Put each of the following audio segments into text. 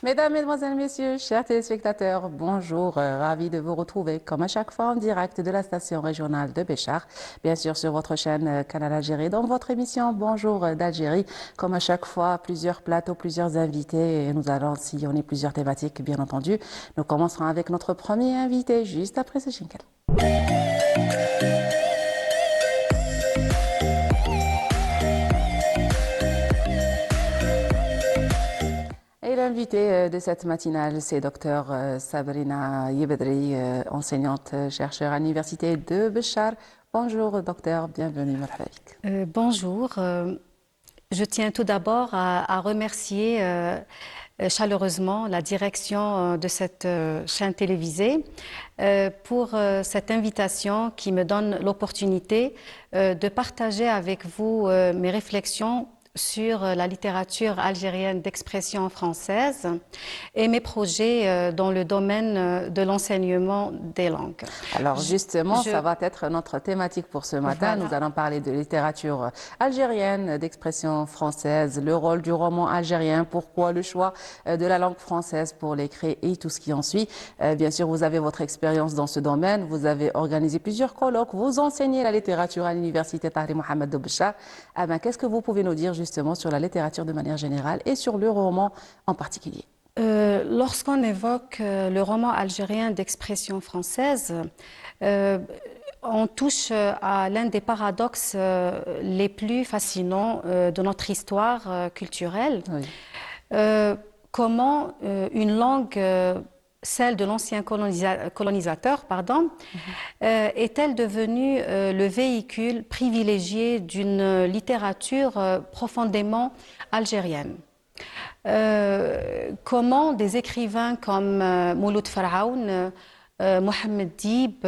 Mesdames, Mesdemoiselles, Messieurs, chers téléspectateurs, bonjour, ravi de vous retrouver comme à chaque fois en direct de la station régionale de Béchar, bien sûr sur votre chaîne Canal Algérie, dans votre émission Bonjour d'Algérie, comme à chaque fois, plusieurs plateaux, plusieurs invités et nous allons sillonner plusieurs thématiques, bien entendu. Nous commencerons avec notre premier invité juste après ce jingle. Et l'invité de cette matinale, c'est Dr Sabrina Yebedri, enseignante chercheure à l'université de Béchar. Bonjour docteur, bienvenue. Bonjour, je tiens tout d'abord à remercier chaleureusement la direction de cette chaîne télévisée pour cette invitation qui me donne l'opportunité de partager avec vous mes réflexions sur la littérature algérienne d'expression française et mes projets dans le domaine de l'enseignement des langues. Alors justement, ça va être notre thématique pour ce matin. Voilà. Nous allons parler de littérature algérienne d'expression française, le rôle du roman algérien, pourquoi le choix de la langue française pour l'écrire et tout ce qui en suit. Bien sûr, vous avez votre expérience dans ce domaine, vous avez organisé plusieurs colloques, vous enseignez la littérature à l'université Tahri Mohamed de Béchar. Qu'est-ce que vous pouvez nous dire justement sur la littérature de manière générale et sur le roman en particulier? Lorsqu'on évoque le roman algérien d'expression française, on touche à l'un des paradoxes les plus fascinants de notre histoire culturelle. Oui. Comment une langue, celle de l'ancien colonisateur, est-elle devenue le véhicule privilégié d'une littérature profondément algérienne? Comment des écrivains comme Mouloud Faraoun, Mohamed Dib,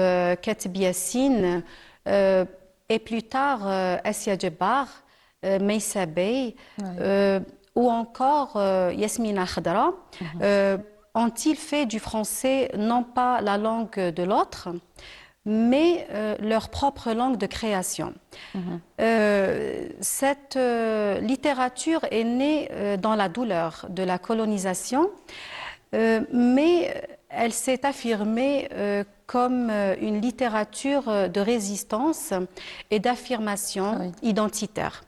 Katib Yassine et plus tard Assia Djebar, Meissa Bey ou encore Yasmina Khadra ont-ils fait du français non pas la langue de l'autre, mais leur propre langue de création. Cette littérature est née dans la douleur de la colonisation, mais elle s'est affirmée comme une littérature de résistance et d'affirmation identitaire.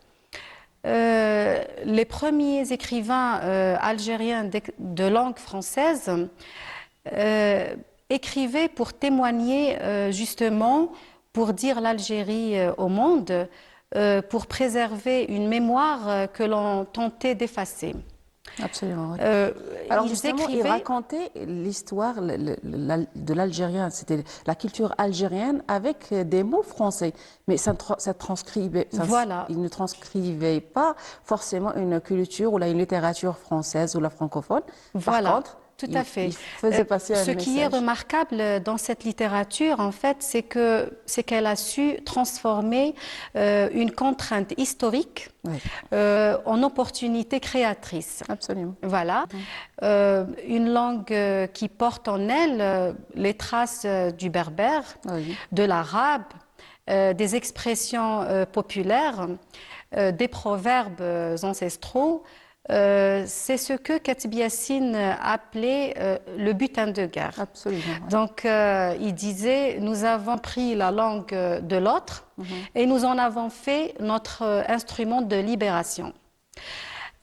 Les premiers écrivains algériens de langue française écrivaient pour témoigner justement, pour dire l'Algérie au monde, pour préserver une mémoire que l'on tentait d'effacer. Absolument. Oui. Alors justement, ils racontaient l'histoire de l'Algérien, c'était la culture algérienne avec des mots français, mais ça transcrivait, voilà. Ils ne transcrivaient pas forcément une culture ou une littérature française ou la francophone. Voilà. Par contre, tout à fait. Il faisait passer un Ce qui est remarquable dans cette littérature, en fait, c'est qu'elle a su transformer une contrainte historique en opportunité créatrice. Absolument. Voilà. Une langue qui porte en elle les traces du berbère, de l'arabe, des expressions populaires, des proverbes ancestraux. C'est ce que Katib Yassine appelait le butin de guerre. Absolument. Donc, il disait, nous avons pris la langue de l'autre et nous en avons fait notre instrument de libération.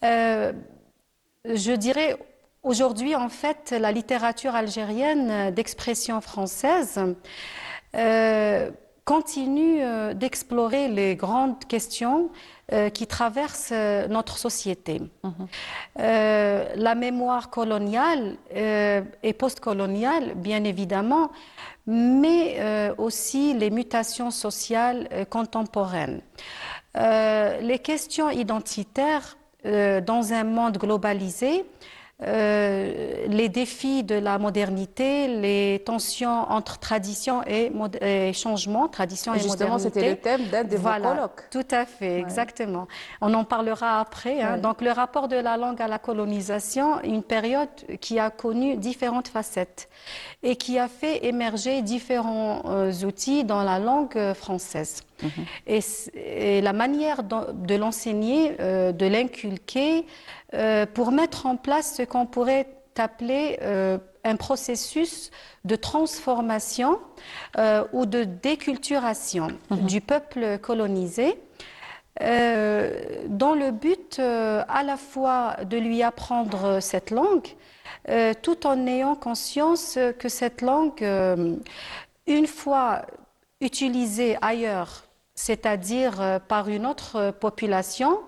Je dirais, aujourd'hui, en fait, la littérature algérienne d'expression française continue d'explorer les grandes questions qui traversent notre société. La mémoire coloniale et postcoloniale, bien évidemment, mais aussi les mutations sociales contemporaines. Les questions identitaires dans un monde globalisé les défis de la modernité, les tensions entre tradition et changement, tradition et Justement, modernité. c'était le thème d'un de vos colloques. Tout à fait, exactement. On en parlera après. Hein. Donc, le rapport de la langue à la colonisation, une période qui a connu différentes facettes et qui a fait émerger différents outils dans la langue française. Et la manière de l'enseigner, de l'inculquer, pour mettre en place ce qu'on pourrait appeler un processus de transformation ou de déculturation du peuple colonisé, dans le but à la fois de lui apprendre cette langue, tout en ayant conscience que cette langue, une fois utilisée ailleurs, c'est-à-dire par une autre population,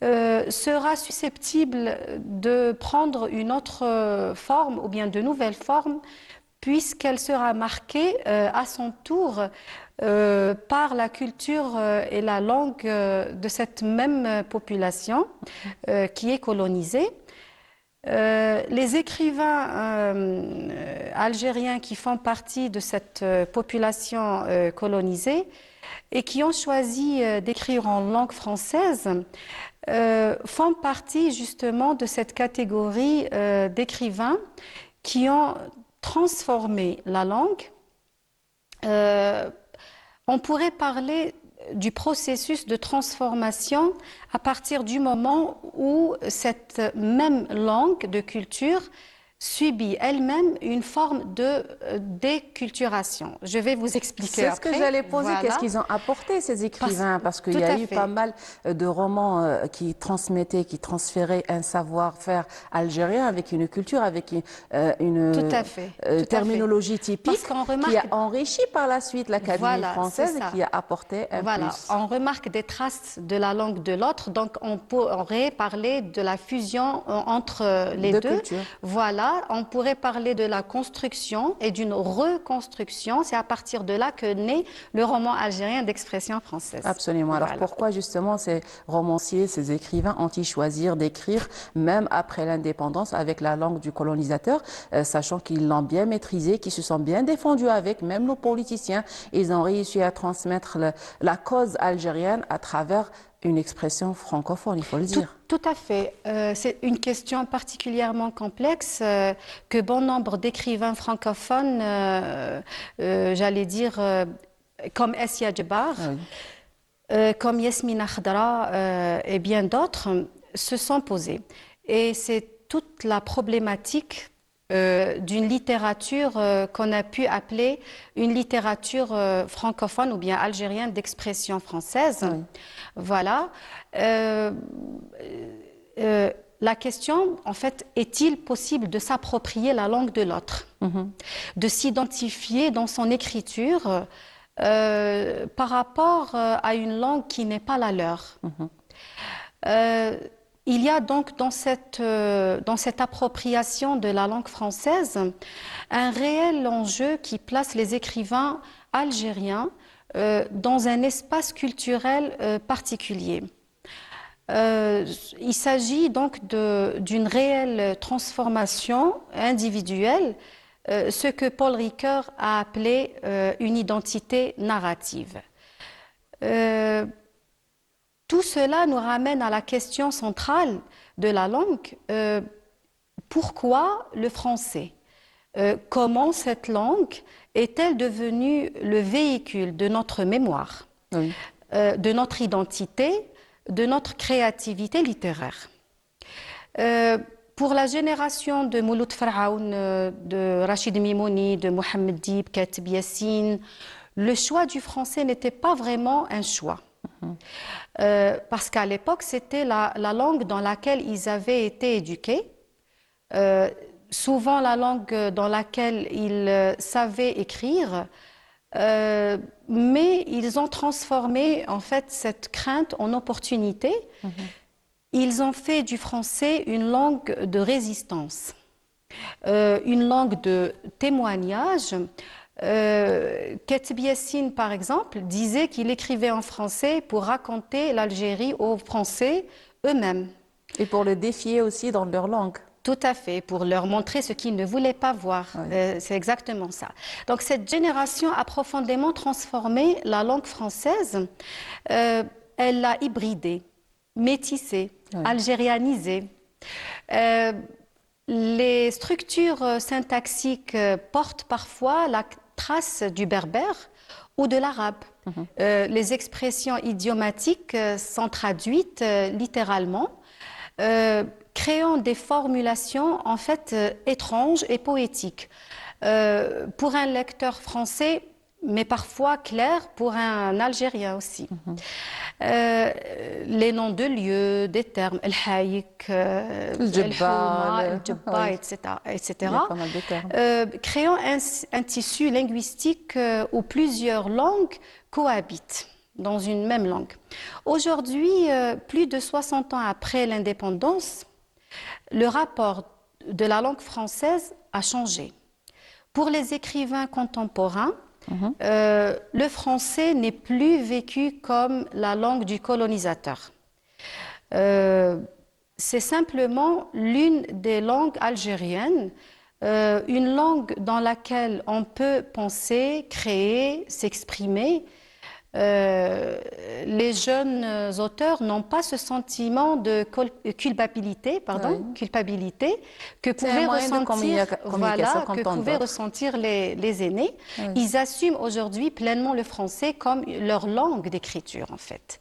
sera susceptible de prendre une autre forme ou bien de nouvelles formes, puisqu'elle sera marquée à son tour par la culture et la langue de cette même population qui est colonisée. Les écrivains algériens qui font partie de cette population colonisée et qui ont choisi d'écrire en langue française font partie justement de cette catégorie d'écrivains qui ont transformé la langue. On pourrait parler du processus de transformation à partir du moment où cette même langue de culture subit elle-même une forme de déculturation. Je vais vous expliquer après. C'est ce que j'allais poser. Voilà. Qu'est-ce qu'ils ont apporté, ces écrivains? Parce qu'il y a eu pas mal de romans qui transmettaient, qui transféraient un savoir-faire algérien avec une culture, avec une terminologie typique qui a enrichi par la suite l'Académie française et qui a apporté un plus. On remarque des traces de la langue de l'autre, donc on pourrait parler de la fusion entre les deux. Cultures. Voilà. On pourrait parler de la construction et d'une reconstruction. C'est à partir de là que naît le roman algérien d'expression française. Absolument. Alors pourquoi justement ces romanciers, ces écrivains ont-ils choisi d'écrire même après l'indépendance avec la langue du colonisateur, sachant qu'ils l'ont bien maîtrisée, qu'ils se sont bien défendus avec, même nos politiciens, ils ont réussi à transmettre la cause algérienne à travers une expression francophone, il faut le dire. Tout à fait. C'est une question particulièrement complexe que bon nombre d'écrivains francophones, j'allais dire, comme Essia Djebar, comme Yasmina Khadra et bien d'autres, se sont posés. Et c'est toute la problématique d'une littérature qu'on a pu appeler une littérature francophone ou bien algérienne d'expression française. Voilà. La question, en fait, est-il possible de s'approprier la langue de l'autre, de s'identifier dans son écriture par rapport à une langue qui n'est pas la leur? Il y a donc dans cette appropriation de la langue française un réel enjeu qui place les écrivains algériens dans un espace culturel particulier. Il s'agit donc d'une réelle transformation individuelle, ce que Paul Ricoeur a appelé une identité narrative. Tout cela nous ramène à la question centrale de la langue. Pourquoi le français? Comment cette langue est-elle devenue le véhicule de notre mémoire, de notre identité, de notre créativité littéraire? Pour la génération de Mouloud Faraoun, de Rachid Mimouni, de Mohamed Dib, Katib Yassine, le choix du français n'était pas vraiment un choix. Parce qu'à l'époque, c'était la langue dans laquelle ils avaient été éduqués, souvent la langue dans laquelle ils savaient écrire, mais ils ont transformé en fait cette crainte en opportunité. Ils ont fait du français une langue de résistance, une langue de témoignage. Katib Yassine, par exemple, disait qu'il écrivait en français pour raconter l'Algérie aux Français eux-mêmes. Et pour le défier aussi dans leur langue. Tout à fait, pour leur montrer ce qu'ils ne voulaient pas voir. Oui. C'est exactement ça. Donc cette génération a profondément transformé la langue française. Elle l'a hybridée, métissée, Oui. algérianisée. Euh, les structures syntaxiques portent parfois la trace du berbère ou de l'arabe. Les expressions idiomatiques sont traduites littéralement, créant des formulations en fait étranges et poétiques. Pour un lecteur français, mais parfois clair pour un Algérien aussi. Les noms de lieux, des termes, El Haïk, Le El Houma, El Djebba, Djebba, oui. etc., Il y a etc., pas mal de termes. créant un tissu linguistique où plusieurs langues cohabitent dans une même langue. Aujourd'hui, plus de 60 ans après l'indépendance, le rapport de la langue française a changé. Pour les écrivains contemporains, le français n'est plus vécu comme la langue du colonisateur. C'est simplement l'une des langues algériennes, une langue dans laquelle on peut penser, créer, s'exprimer. Les jeunes auteurs n'ont pas ce sentiment de culpabilité, Oui. culpabilité que C'est un pouvaient moyen de ressentir, communication comme que tant pouvaient d'autres. ressentir les aînés. Oui. Ils assument aujourd'hui pleinement le français comme leur langue d'écriture, en fait.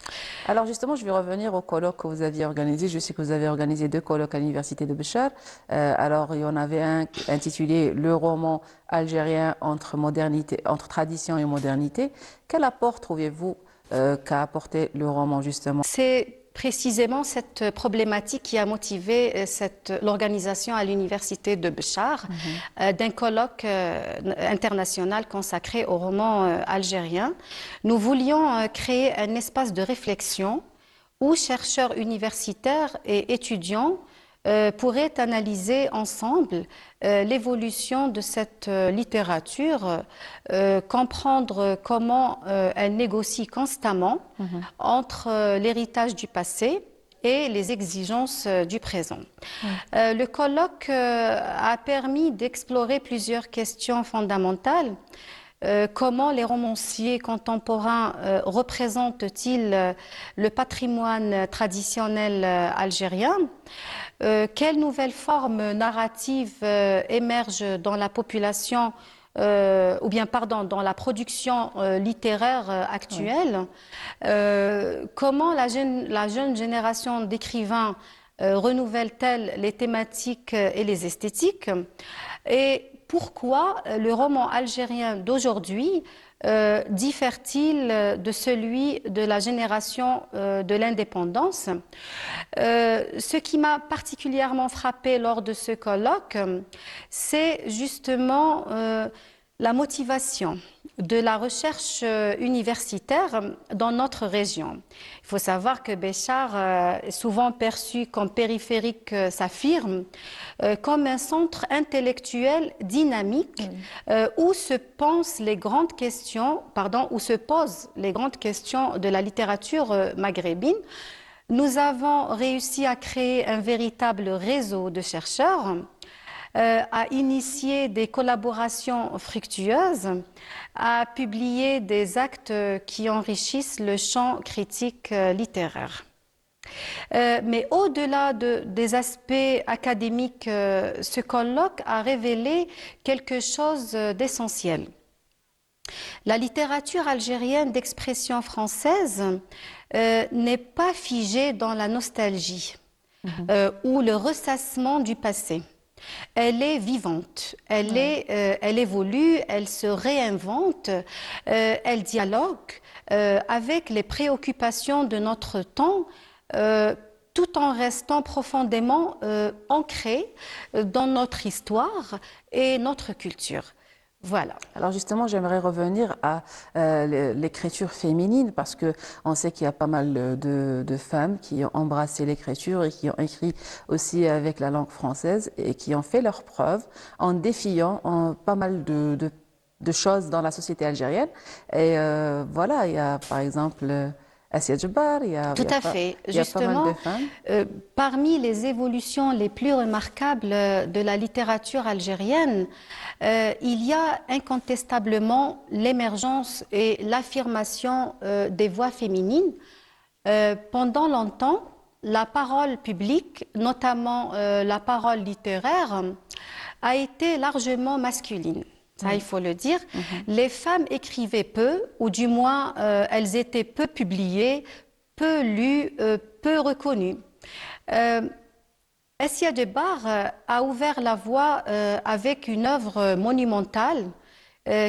Alors justement, je vais revenir au colloque que vous aviez organisé. Je sais que vous avez organisé 2 colloques à l'université de Béchar. Alors il y en avait un intitulé Le roman algérien entre modernité, entre tradition et modernité. Quel apport trouvez-vous qu'a apporté le roman justement? C'est précisément cette problématique qui a motivé l'organisation à l'université de Béchar d'un colloque international consacré au roman algérien. Nous voulions créer un espace de réflexion où chercheurs universitaires et étudiants pourraient analyser ensemble l'évolution de cette littérature, comprendre comment elle négocie constamment entre l'héritage du passé et les exigences du présent. Le colloque a permis d'explorer plusieurs questions fondamentales. Comment les romanciers contemporains représentent-ils le patrimoine traditionnel algérien? Quelles nouvelles formes narratives émergent dans la population dans la production littéraire actuelle? Comment la jeune génération d'écrivains renouvelle-t-elle les thématiques et les esthétiques? Et pourquoi le roman algérien d'aujourd'hui diffère-t-il de celui de la génération de l'indépendance? Ce qui m'a particulièrement frappé lors de ce colloque, c'est justement la motivation de la recherche universitaire dans notre région. Il faut savoir que Béchar est souvent perçu comme périphérique, s'affirme, comme un centre intellectuel dynamique où se posent les grandes questions de la littérature maghrébine. Nous avons réussi à créer un véritable réseau de chercheurs, à initier des collaborations fructueuses, à publier des actes qui enrichissent le champ critique littéraire. Mais au-delà des aspects académiques, ce colloque a révélé quelque chose d'essentiel. La littérature algérienne d'expression française n'est pas figée dans la nostalgie ou le ressassement du passé. Elle est vivante, elle évolue, elle se réinvente, elle dialogue avec les préoccupations de notre temps, tout en restant profondément ancrée dans notre histoire et notre culture. Voilà. Alors justement, j'aimerais revenir à l'écriture féminine parce que on sait qu'il y a pas mal de femmes qui ont embrassé l'écriture et qui ont écrit aussi avec la langue française et qui ont fait leurs preuves en défiant pas mal de choses dans la société algérienne. Et voilà, il y a par exemple Assia Djebar, Tout à fait. il y a pas mal de Justement, femmes. parmi les évolutions les plus remarquables de la littérature algérienne, il y a incontestablement l'émergence et l'affirmation des voix féminines. Pendant longtemps, la parole publique, notamment la parole littéraire, a été largement masculine. Ça, il faut le dire. Les femmes écrivaient peu, ou du moins elles étaient peu publiées, peu lues, peu reconnues. Assia Djebar a ouvert la voie avec une œuvre monumentale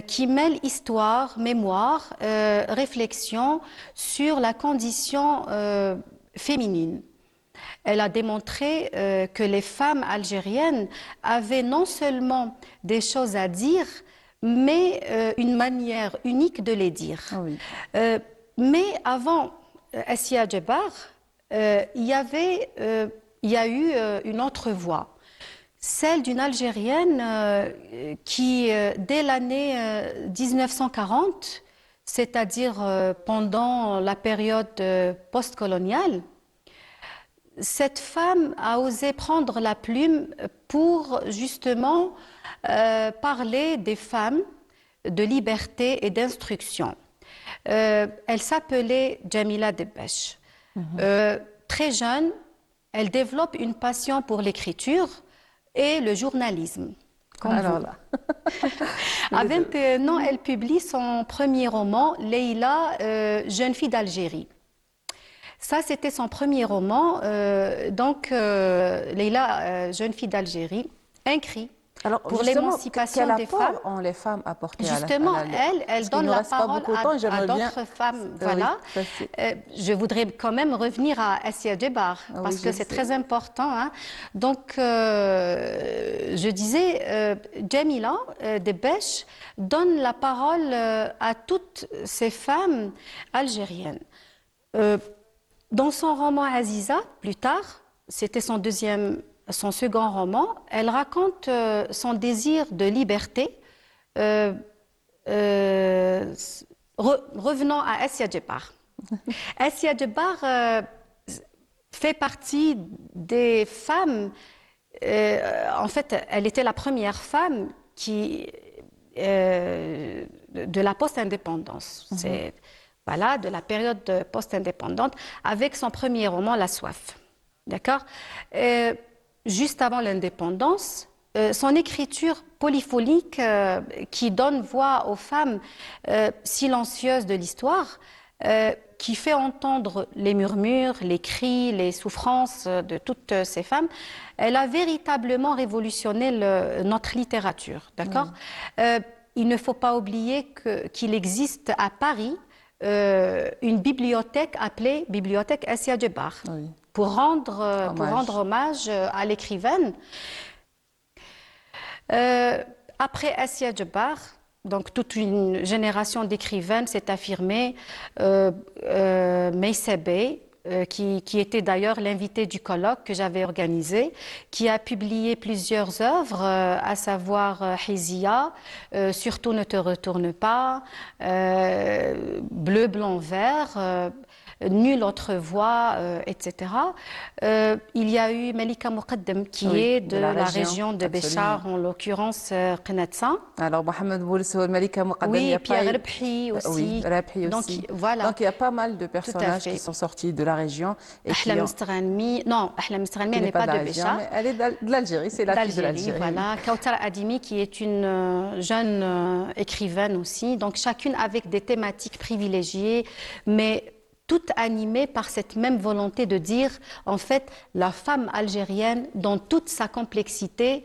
qui mêle histoire, mémoire, réflexion sur la condition féminine. Elle a démontré que les femmes algériennes avaient non seulement des choses à dire, mais une manière unique de les dire. Ah oui. Mais avant Assia Djebar, il y a eu une autre voix, celle d'une Algérienne qui, dès l'année 1940, c'est-à-dire pendant la période postcoloniale, cette femme a osé prendre la plume pour justement parler des femmes, de liberté et d'instruction. Elle s'appelait Djamila Debbech. Très jeune, elle développe une passion pour l'écriture et le journalisme. Comme Alors vous. là. À 21 ans, elle publie son premier roman, Leïla, jeune fille d'Algérie. Ça, c'était son premier roman. Leïla, jeune fille d'Algérie, un cri Alors, pour justement, l'émancipation quel des apport femmes. ont les femmes apporté Justement, à la elle Parce qu'il donne nous la reste pas parole beaucoup de temps et à j'aimerais bien... d'autres femmes. Oui, Voilà. ça, c'est- Je voudrais quand même revenir à Assia Djebar Ah oui, parce je que c'est sais. très important. Hein. Donc, je disais, Djamila Debbech donne la parole à toutes ces femmes algériennes. Dans son roman Aziza, plus tard, c'était son second roman, elle raconte son désir de liberté. Euh, revenons à Assia Djebar. Assia Djebar fait partie des femmes. En fait, elle était la première femme de la post-indépendance. C'est voilà, de la période post-indépendante, avec son premier roman, La Soif. D'accord? Juste avant l'indépendance, son écriture polyphonique qui donne voix aux femmes silencieuses de l'histoire, qui fait entendre les murmures, les cris, les souffrances de toutes ces femmes, elle a véritablement révolutionné notre littérature. D'accord? Il ne faut pas oublier qu'il existe à Paris une bibliothèque appelée Bibliothèque Assia Djebar Oui. pour rendre hommage à l'écrivaine. Après Assia Djebar, donc toute une génération d'écrivaines s'est affirmée. Meissa Bey, qui était d'ailleurs l'invitée du colloque que j'avais organisé, qui a publié plusieurs œuvres, à savoir Hizia, Surtout ne te retourne pas, Bleu, blanc, vert, Nulle autre voix, etc. Il y a eu Malika Moukaddem, qui est de la région de Béchar, en l'occurrence Qinatsa. Alors, Mohamed Boulsou, Malika Moukaddem, il y Oui, a Pierre pas... Rebhi aussi. Oui, Rebhi aussi. Donc, voilà. Donc, il y a pas mal de personnages qui sont sortis de la région. Et Ahlam Mstaghanmi, non, Ahlam Mstaghanmi, elle n'est pas de Béchar. Mais elle est de l'Algérie, c'est la fille de l'Algérie. Voilà, Kautar Adimi, qui est une jeune écrivaine aussi. Donc, chacune avec des thématiques privilégiées, mais toutes animées par cette même volonté de dire, en fait, la femme algérienne dans toute sa complexité,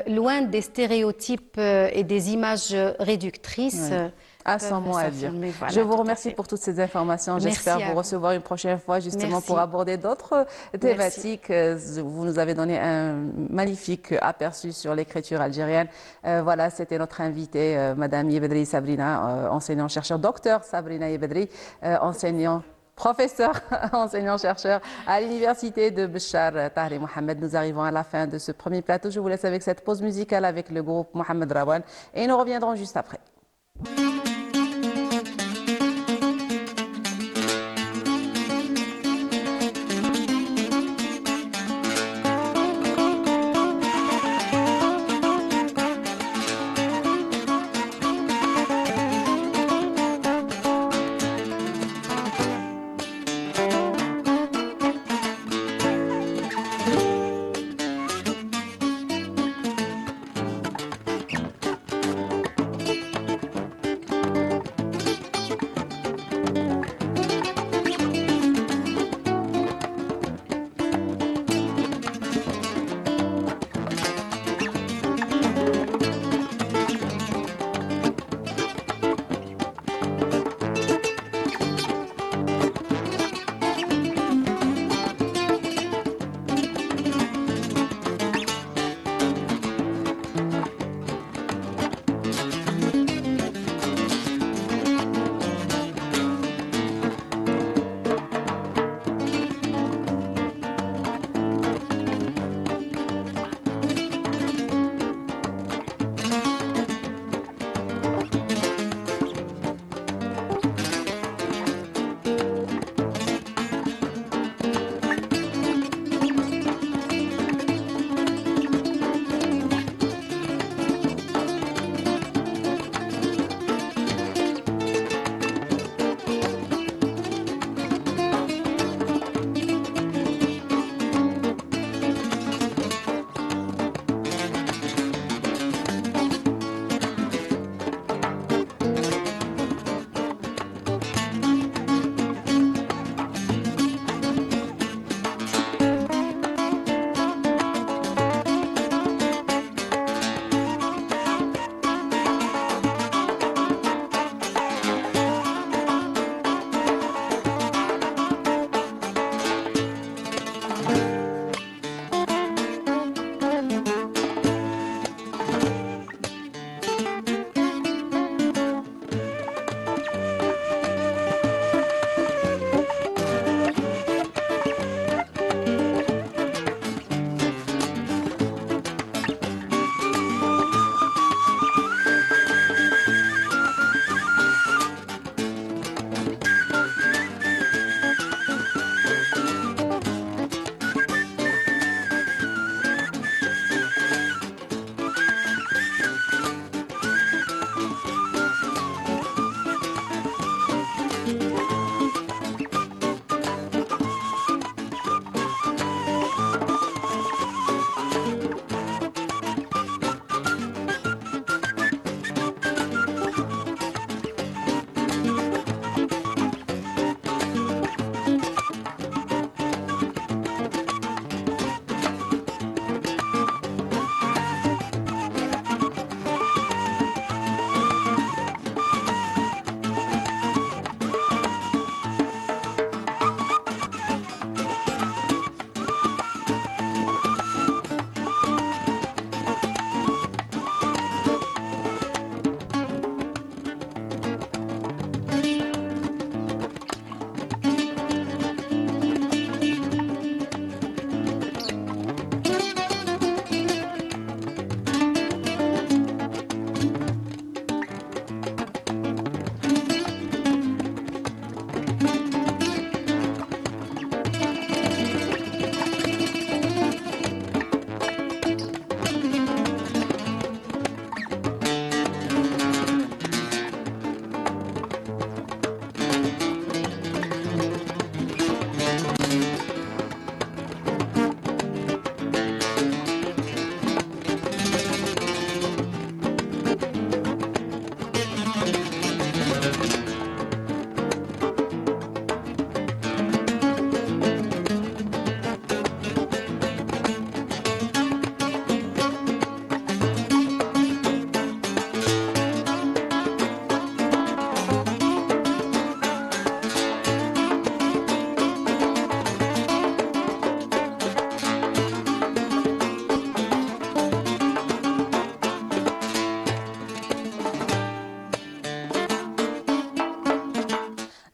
loin des stéréotypes et des images réductrices. Oui. À son mot à dire. Voilà, je vous remercie pour toutes ces informations. J'espère vous recevoir une prochaine fois justement pour aborder d'autres thématiques. Vous nous avez donné un magnifique aperçu sur l'écriture algérienne. Voilà, c'était notre invitée, Madame Yebedri Sabrina, enseignant-chercheur, docteur Sabrina Yebedri, professeur, enseignant-chercheur à l'université de Béchar Tahri Mohamed. Nous arrivons à la fin de ce premier plateau. Je vous laisse avec cette pause musicale avec le groupe Mohamed Rawan et nous reviendrons juste après.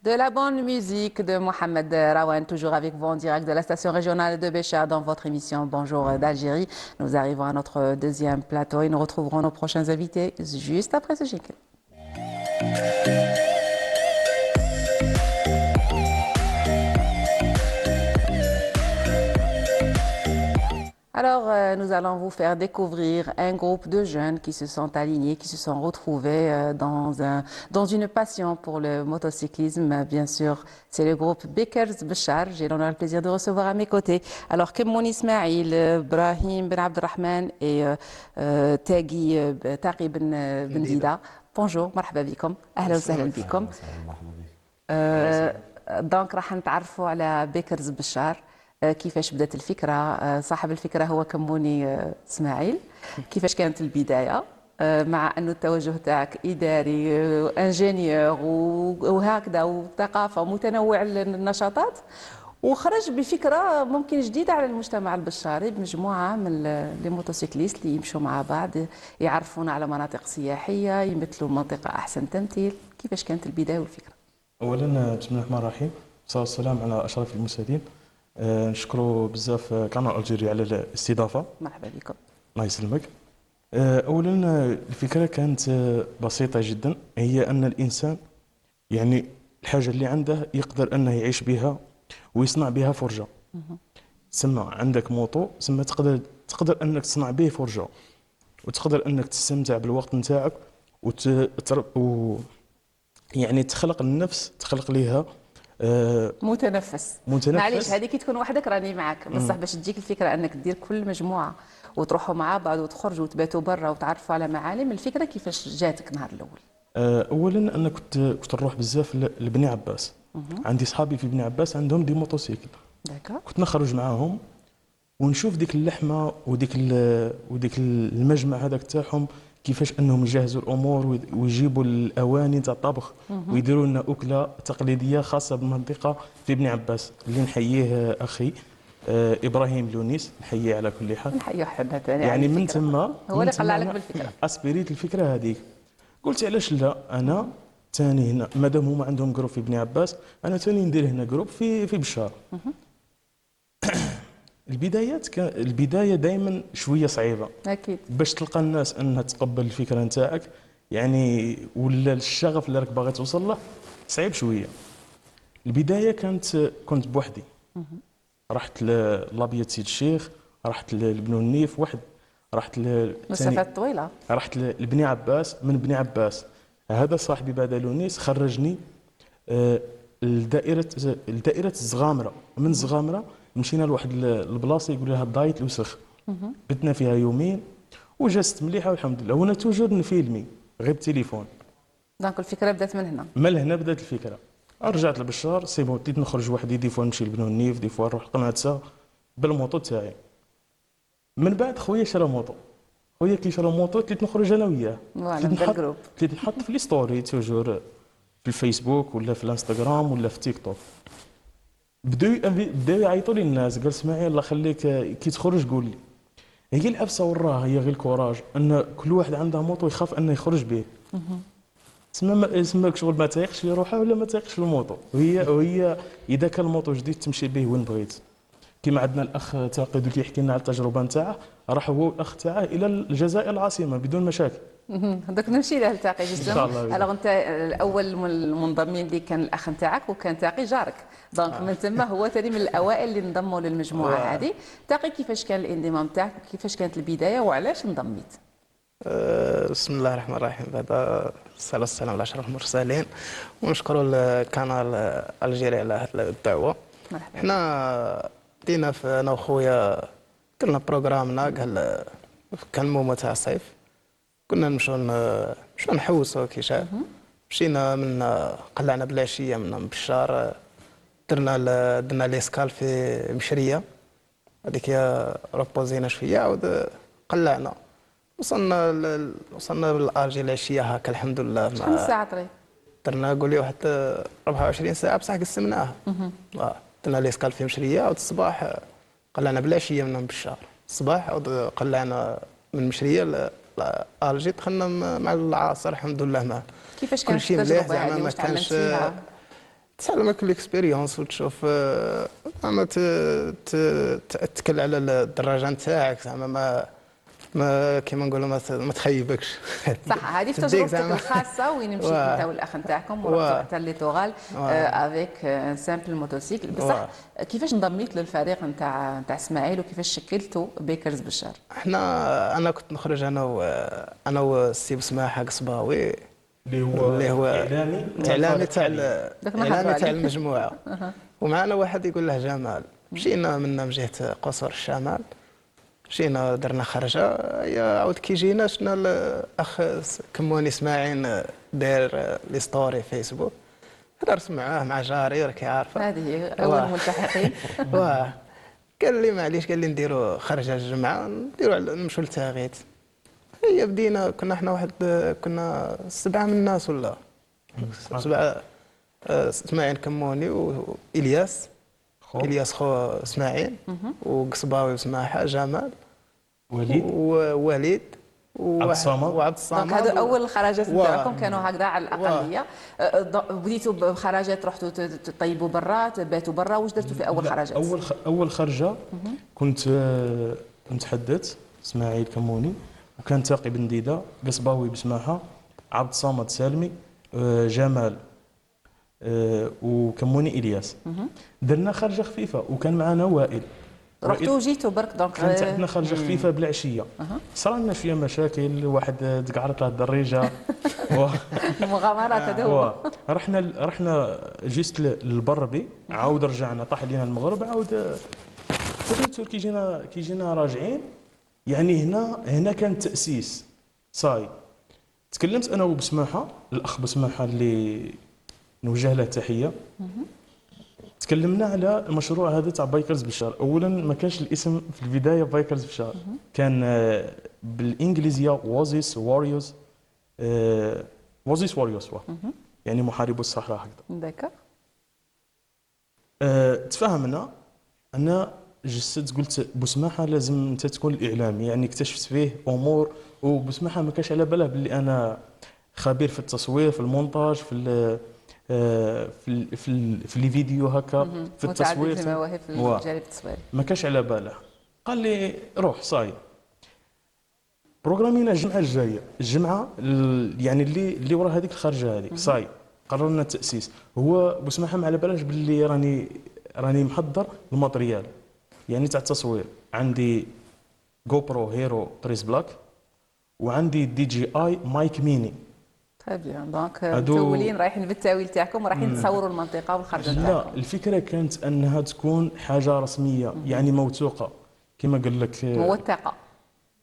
de la bonne musique de Mohamed Rawan, toujours avec vous en direct de la station régionale de Béchar dans votre émission Bonjour d'Algérie. Nous arrivons à notre deuxième plateau et nous retrouverons nos prochains invités juste après ce jingle. Alors, nous allons vous faire découvrir un groupe de jeunes qui se sont alignés, qui se sont retrouvés dans une passion pour le motocyclisme. Bien sûr, c'est le groupe Bekers Bechar. J'ai l'honneur et le plaisir de recevoir à mes côtés. Alors, Kemmoun Ismail, Brahim Ben Abdelrahman et Taghi Ben Dida. Bonjour, مرحبا بكم. أهلا وسهلا بكم. دونك راح نتعرفوا على بيكرز بشار. كيفاش بدات الفكرة؟ صاحب الفكرة هو كموني إسماعيل. كيفاش كانت البداية؟ مع أنه التوجه تاعك إداري انجينيور وهكذا وثقافة متنوع النشاطات، وخرج بفكرة ممكن جديدة على المجتمع البشاري بمجموعة من الموتوسيكليست اللي يمشوا مع بعض، يعرفون على مناطق سياحية، يمثلوا منطقة أحسن تمثيل. كيفاش كانت البداية والفكرة؟ أولا بسم الله الرحمن الرحيم، والصلاة والسلام على أشرف المرسلين. نشكروا بزاف قناة الجيري على الاستضافة. مرحبا بكم. الله يسلمك. أولا الفكرة كانت بسيطة جدا، هي أن الإنسان يعني الحاجة اللي عنده يقدر أنه يعيش بها ويصنع بها فرجة. سما عندك موطو، سما تقدر أنك تصنع به فرجة، وتقدر أنك تستمتع بالوقت نتاعك يعني تخلق النفس، تخلق ليها متنفس. معليش هذه كي تكون وحدك راني معك، بصح باش تجيك الفكره انك دير كل مجموعه وتروحوا مع بعض وتخرجوا وتباتوا برا وتعرفوا على معالم، الفكره كيفاش جاتك نهار الاول؟ اولا انا كنت نروح بزاف لبني عباس. عندي صحابي في بني عباس عندهم دي موتوسيكل. كنت نخرج معاهم ونشوف ديك اللحمه وديك المجمع هذاك تاعهم، كيفاش انهم يجهزوا الامور ويجيبوا الاواني تاع الطبخ ويديروا لنا اكله تقليديه خاصه بالمنطقه في بني عباس، اللي نحييه اخي ابراهيم لونيس، نحييه على كل حال. نحييه حنا ثاني يعني من تما هو اللي قلع لك بالفكره. اسبيريت الفكره هذيك، قلت علاش لا انا ثاني هنا، مادام هما عندهم جروب في بني عباس انا ثاني ندير هنا جروب في بشار. البدايه دائما شويه صعيبه اكيد باش تلقى الناس انها تقبل الفكره نتاعك، يعني ولا الشغف اللي راك باغي توصل له صعيب شويه. البدايه كنت بوحدي، رحت لابيض سيد الشيخ، رحت لبنو النيف وحد، رحت مسافات طويله، رحت لبني عباس. من بني عباس هذا صاحبي بعد لونيس خرجني الدائره الزغامره. من الزغامره مشينا لواحد البلاصه يقول لها الدايت الوسخ، بتنا فيها يومين وجست مليحه والحمد لله. وانا توجور نفيلمي غير بالتليفون. دونك الفكره بدات من هنا. من هنا بدات الفكره. رجعت لبشار سي بون، بديت نخرج وحدي، دي فوا نمشي لبنو النيف، دي فوا نروح لقناصه بالموطو تاعي. من بعد خويا شرا موطو، خويا كي شرا موطو بديت نخرج انا وياه، بديت نحط في لي ستوري توجور في الفيسبوك ولا في الانستغرام ولا في التيك توك. بداو يعيطوا لي الناس، قال اسماعيل الله خليك كي تخرج قول لي. هي العبسه وراها هي غير الكوراج، ان كل واحد عنده موطو يخاف انه يخرج به. تسمى شغل ما تايقش في روحها ولا ما تايقش في الموطو، وهي اذا كان الموطو جديد تمشي به وين بغيت. كما عندنا الاخ تاقد اللي يحكي لنا على التجربه نتاعه، راح هو والاخ تاعه الى الجزائر العاصمه بدون مشاكل. دوك نمشي له لتاقي جوستومون. الوغ انت الاول المنضمين اللي كان الاخ نتاعك وكان تاقي جارك، دونك من ثم هو ثاني من الاوائل اللي انضموا للمجموعه هذه. تاقي كيفاش كان الانضمام تاعك وكيفاش كانت البدايه وعلاش انضميت؟ بسم الله الرحمن الرحيم. بعد الصلاة والسلام على أشرف المرسلين، ونشكروا القناة الجيري على هذه الدعوة. مرحبا. حنا بدينا أنا وخويا كنا بروغرامنا قال كان مومو تاع الصيف، كنا نمشوا نحوسوا كي شاف. مشينا من قلعنا بالعشية من بشار، درنا ليسكال في مشرية، هذيك هي روبوزينا شوية عاود قلعنا. وصلنا للارجي العشيه هكا الحمد لله. شحال ساعه طريق؟ درنا قولي واحد 24 ساعه بصح قسمناها. درنا ليسكال في مشريه، عاود الصباح قلعنا بالعشيه من بشار، الصباح عاود قلعنا من مشريه لارجي، دخلنا مع العصر الحمد لله. ما كيفاش كانت التجربه هذه؟ واش تعلمت فيها؟ تعلمك الاكسبيريونس وتشوف زعما تتكل على الدراجه نتاعك زعما ما كيما نقولوا ما تخيبكش. صح، هذه في تديك تجربتك زعما. الخاصه وين مشيت انت والاخ نتاعكم ورحتوا حتى ليتوغال افيك ان سامبل موتوسيكل. بصح كيفاش انضميت للفريق نتاع اسماعيل وكيفاش شكلتوا بيكرز بشار؟ انا كنت نخرج انا والسي بسماحه قصباوي اللي هو اعلامي تاع اعلامي تاع المجموعه. ومعنا واحد يقول له جمال. مشينا منا من جهه قصر الشمال، مشينا درنا خرجه. يا عاود كي جينا شفنا الاخ كموني اسماعيل داير لي ستوري فيسبوك، هضرت معاه مع جاري راكي عارفه. هذه هي اول ملتحقين. واه قال لي معليش، قال لي نديروا خرجه الجمعه، نمشوا لتاغيت. هي بدينا كنا احنا كنا 7 من الناس ولا 7. اسماعيل كموني والياس الياس خو اسماعيل وقصباوي وسماحه جمال ووليد عبد الصمد. دونك هذو اول خرجات نتاعكم كانوا هكذا على الاقليه. بديتوا بخرجات رحتوا تطيبوا برا، تباتوا برا، واش درتوا في اول خرجات؟ اول خرجه كنت متحدث اسماعيل كموني، وكان تاقي بن ديده، قصباوي بسماحه، عبد الصمد سالمي، جمال، وكموني الياس. درنا خرجه خفيفه وكان معنا وائل. رحتوا وجيتوا برك دونك كانت عندنا خرجه خفيفه بالعشيه. صرالنا شويه مشاكل، واحد تقعرت له الدريجه المغامرات هذو. رحنا جيست للبربي، عاود رجعنا، طاح لينا المغرب، عاود كي جينا راجعين. يعني هنا كان التاسيس صاي. تكلمت انا وبسماحه، الاخ بسماحه اللي نوجه له تحيه. تكلمنا على المشروع هذا تاع بايكرز بشار. اولا ما كانش الاسم في البدايه بايكرز بشار، كان بالانجليزيه وازيس واريوز. وازيس واريوز يعني محاربو الصحراء هكذا. داكا تفاهمنا. انا جسد قلت بسماحه لازم انت تكون الاعلامي، يعني اكتشفت فيه امور، وبسماحه ما كانش على باله باللي انا خبير في التصوير، في المونتاج، في لي فيديو هكا، في التصوير، في المواهب في الجانب التصويري. ما كانش على باله. قال لي روح صاي بروغرامينا الجمعه الجايه، الجمعه يعني اللي ورا هذيك الخرجه هذيك صاي قررنا التاسيس. هو بسماحه ما على بالهش باللي راني محضر الماتريال يعني تاع التصوير. عندي جو برو هيرو 13 بلاك، وعندي دي جي اي مايك ميني. تري بيان. دونك متولين رايحين بالتاويل تاعكم ورايحين تصوروا المنطقه والخرجه تاعكم. لا، الفكره كانت انها تكون حاجه رسميه، يعني موثوقه كما قال لك. موثقه،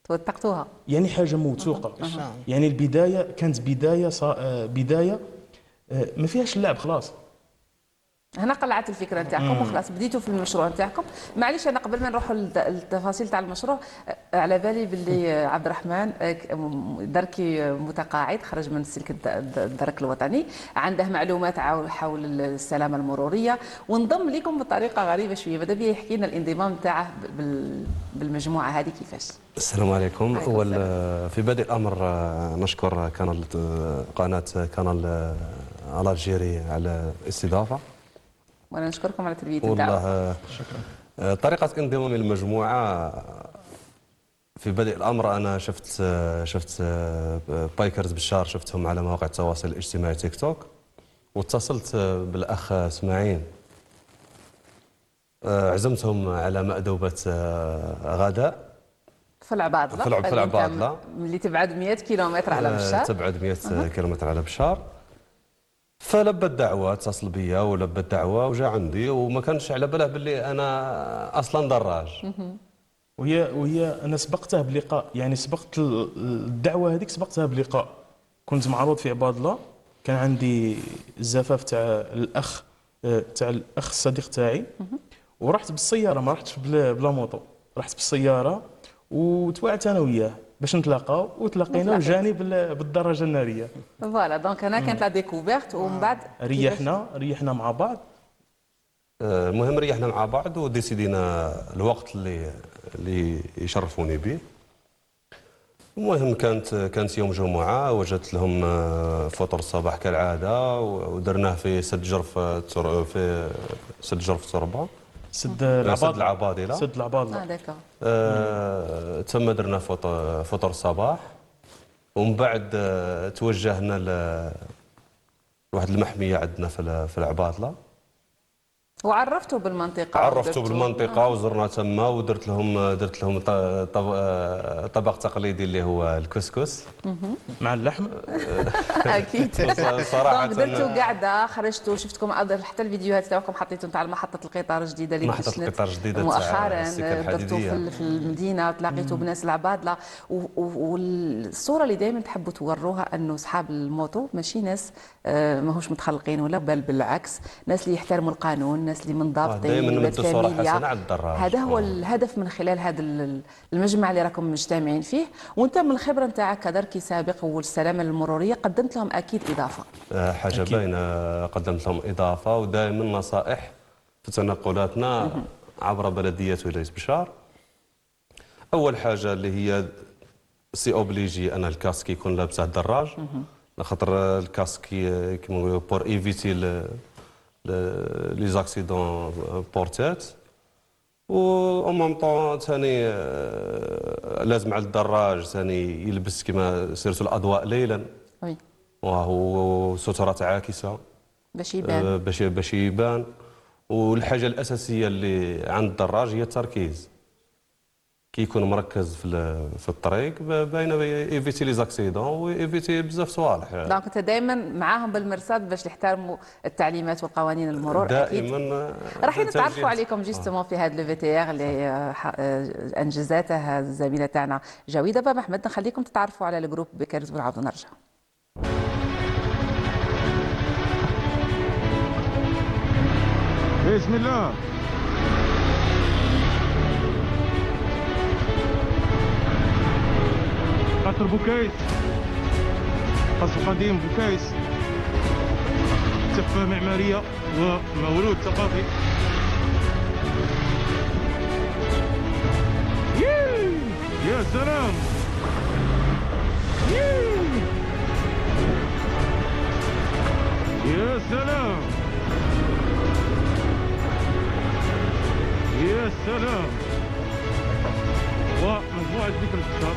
توثقتوها يعني حاجه موثوقه. يعني البدايه كانت بدايه ما فيهاش اللعب خلاص. هنا قلعت الفكره نتاعكم وخلاص بديتوا في المشروع نتاعكم. معليش انا قبل ما نروحوا للتفاصيل تاع المشروع، على بالي باللي عبد الرحمن دركي متقاعد خرج من سلك الدرك الوطني، عنده معلومات حول السلامه المروريه، وانضم لكم بطريقه غريبه شويه. بدا بيه يحكي لنا الانضمام نتاعه بالمجموعه هذه كيفاش. السلام عليكم. أول في بدء الامر نشكر قناه كانال الجيري على الاستضافه. وانا نشكركم على تلبيه الدعوه. والله شكرا. طريقه انضمامي للمجموعه في بدء الامر انا شفت بايكرز بشار، شفتهم على مواقع التواصل الاجتماعي تيك توك، واتصلت بالاخ اسماعيل، عزمتهم على مأدوبة غداء في العباضله. في العباضله اللي تبعد 100 كيلومتر على بشار. تبعد 100 كيلومتر على بشار. فلبى الدعوه، اتصل بيا ولبى الدعوه وجا عندي، وما كانش على باله باللي انا اصلا دراج. وهي انا سبقتها بلقاء، يعني سبقت الدعوه هذيك سبقتها بلقاء. كنت معروض في عباضله، كان عندي الزفاف تاع الاخ الصديق تاعي، ورحت بالسياره، ما رحتش بلا موطو، رحت بالسياره وتوعدت انا وياه باش نتلاقاو، وتلاقينا وجاني بالدراجه الناريه. فوالا دونك هنا كانت لا ديكوفيرت، ومن بعد ريحنا مع بعض. المهم ريحنا مع بعض وديسيدينا الوقت اللي يشرفوني به. المهم كانت يوم جمعة، وجدت لهم فطور الصباح كالعادة، ودرناه في سد جرف في سد جرف تربة، سد سد العباض العباضلة. سد العباض داكور. تم درنا فطور الصباح، ومن بعد توجهنا لواحد المحمية عندنا في العباطلة. وعرفتوا بالمنطقة؟ عرفتوا بالمنطقة وزرنا تما، ودرت لهم طبق تقليدي اللي هو الكسكس مع اللحم. اكيد. صراحة دونك درتوا قاعده، خرجتوا، شفتكم حتى الفيديوهات تاعكم حطيتوا تاع محطه القطار الجديده اللي محطة دشنت القطار الجديدة تاع مؤخرا، السكة درتوا الحديدية. في المدينه، تلاقيتوا بناس العبادله، والصوره اللي دائما تحبوا توروها انه اصحاب الموطو ماشي ناس ماهوش متخلقين ولا، بل بالعكس ناس اللي يحترموا القانون، ناس اللي منضبطين، دائما ولاد نمدوا صورة فاميليا. حسنة على الدراج. هذا هو الهدف من خلال هذا المجمع اللي راكم مجتمعين فيه. وانت من الخبره نتاعك كدركي سابق والسلامه المروريه قدمت لهم اكيد اضافه. حاجة باينة، قدمت لهم إضافة، ودائما نصائح في تنقلاتنا عبر بلدية ولاية بشار. أول حاجة اللي هي سي اوبليجي أنا الكاسك يكون لابس على الدراج، لخاطر الكاسك كيما نقولوا بور ايفيتي لي زاكسيدون بورتات. و اون ميم طون ثاني لازم على الدراج ثاني يلبس كما سيرتو الاضواء ليلا، وي وهو سترات عاكسه باش يبان. باش يبان. والحاجه الاساسيه اللي عند الدراج هي التركيز، كي يكون مركز في الطريق باينه ايفيتي لي زاكسيدون وايفيتي بزاف صوالح. دونك انت دايما معاهم بالمرصاد باش يحترموا التعليمات والقوانين المرور. دائما راح نتعرفوا عليكم جيستومون في هذا لو في تي ار اللي انجزتها الزميله تاعنا جويده. بابا احمد نخليكم تتعرفوا على الجروب بكرز ونعاودوا نرجع. بسم الله. قطر بوكايس، قصر قديم بوكايس، تحفة معمارية ومولود ثقافي. يا سلام. يا سلام. يا سلام. ومجموعة ذكر الكتاب.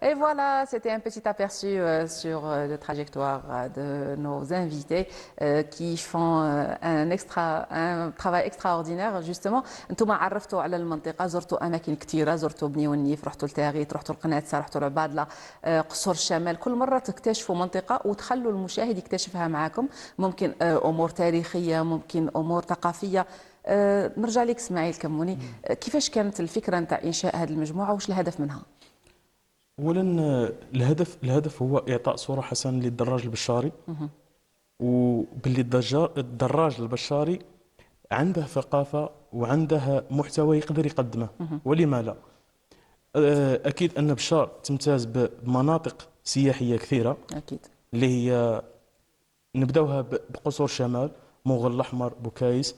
Et voilà, c'était un petit aperçu sur la trajectoire de nos invités qui font un travail extraordinaire. Justement, انتم عرفتوا على المنطقة، زرتوا أماكن كثيرة، زرتوا بني والنيف، رحتوا لتاغيت، رحتوا القناطسة، رحتوا العبادلة، قصور الشمال. كل مرة تكتشفوا منطقة وتخلوا المشاهد يكتشفها معكم، ممكن أمور تاريخية، ممكن أمور ثقافية. نرجع لك اسماعيل كموني، كيفاش كانت الفكرة نتاع إنشاء هذه المجموعة واش الهدف منها؟ اولا الهدف هو اعطاء صوره حسنه للدراج البشاري، وباللي الدراج البشاري عنده ثقافه وعنده محتوى يقدر يقدمه، ولما لا. اكيد ان بشار تمتاز بمناطق سياحيه كثيره، اكيد اللي هي نبداوها بقصور شمال، مغل الاحمر، بوكايس،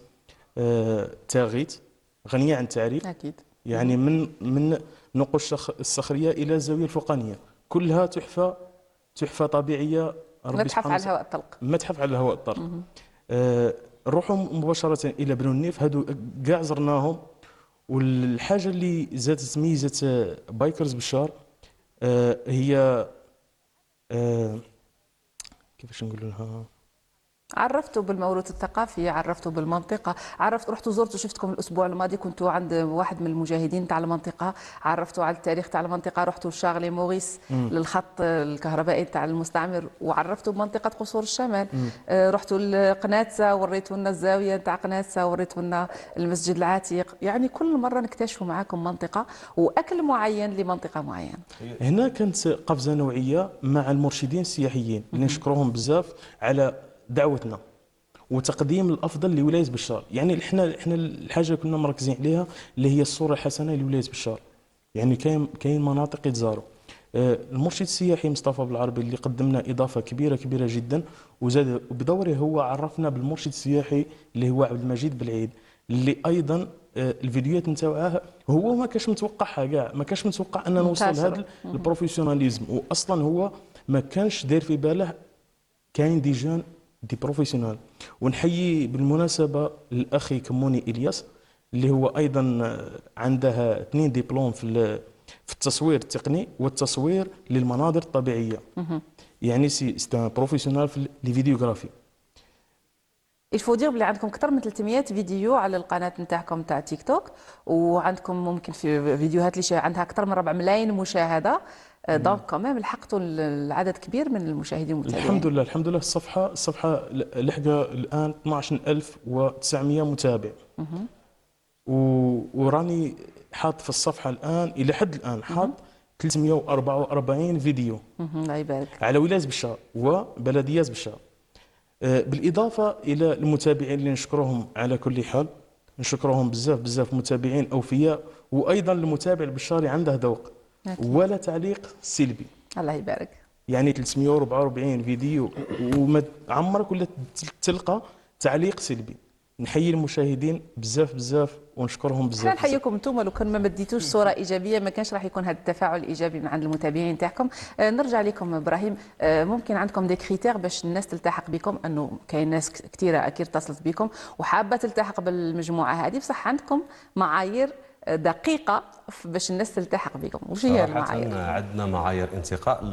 تاغيت، غنيه عن التعريف. اكيد يعني من نقوش الصخريه الى الزاويه الفوقانيه، كلها تحفه طبيعيه. متحف على الهواء الطلق. متحف على الهواء الطلق. نروحوا مباشره الى بنو النيف، هادو كاع زرناهم. والحاجه اللي زادت ميزه بايكرز بشار هي كيفاش نقول لها، عرفتوا بالموروث الثقافي، عرفتوا بالمنطقة، رحتوا زرتوا، شفتكم الأسبوع الماضي كنتوا عند واحد من المجاهدين تاع المنطقة، عرفتوا على التاريخ تاع المنطقة، رحتوا لشارلي موريس للخط الكهربائي تاع المستعمر، وعرفتوا بمنطقة قصور الشمال. رحتوا لقناتسا، وريتوا لنا الزاوية تاع قناتسا، وريتوا لنا المسجد العتيق. يعني كل مرة نكتشفوا معاكم منطقة وأكل معين لمنطقة معينة. هنا كانت قفزه نوعيه مع المرشدين السياحيين اللي نشكرهم بزاف على دعوتنا وتقديم الافضل لولايه بشار. يعني احنا الحاجه كنا مركزين عليها اللي هي الصوره الحسنه لولايه بشار. يعني كاين مناطق يتزاروا. المرشد السياحي مصطفى بالعربي اللي قدمنا اضافه كبيره جدا، وزاد بدوره هو عرفنا بالمرشد السياحي اللي هو عبد المجيد بالعيد، اللي ايضا الفيديوهات نتاعها هو ما كاش متوقعها كاع، ما كاش متوقع ان نوصل هذا البروفيسيوناليزم، واصلا هو ما كانش داير في باله كاين دي جون دي بروفيسيونال. ونحيي بالمناسبه الاخي كموني الياس اللي هو ايضا عنده 2 دبلوم في التصوير التقني والتصوير للمناظر الطبيعيه. يعني سي بروفيسيونال في الفيديوغرافي. الفو دير بلي عندكم اكثر من 300 فيديو على القناه نتاعكم تاع تيك توك، وعندكم ممكن في فيديوهات اللي عندها اكثر من 4 ملايين مشاهده. دونك كمان لحقتوا العدد كبير من المشاهدين والمتابعين. الحمد لله الصفحه لحقه الان 12900 متابع. وراني حاط في الصفحه الان الى حد الان حاط 344 فيديو. الله يبارك. على ولايه بشار وبلديات بشار. بالاضافه الى المتابعين اللي نشكرهم على كل حال، نشكرهم بزاف متابعين اوفياء، وايضا المتابع البشاري عنده ذوق ولا تعليق سلبي. الله يبارك. يعني 344 فيديو وما عمرك ولا تلقى تعليق سلبي. نحيي المشاهدين بزاف ونشكرهم بزاف. احنا نحييكم انتم، لو كان ما مديتوش صوره ايجابيه ما كانش راح يكون هذا التفاعل الايجابي من عند المتابعين تاعكم. نرجع لكم ابراهيم، ممكن عندكم دي كريتير باش الناس تلتحق بكم؟ انه كاين ناس كثيره اكيد اتصلت بكم وحابه تلتحق بالمجموعه هذه، بصح عندكم معايير دقيقه باش الناس تلتحق بكم؟ وش هي المعايير؟ عندنا معايير انتقاء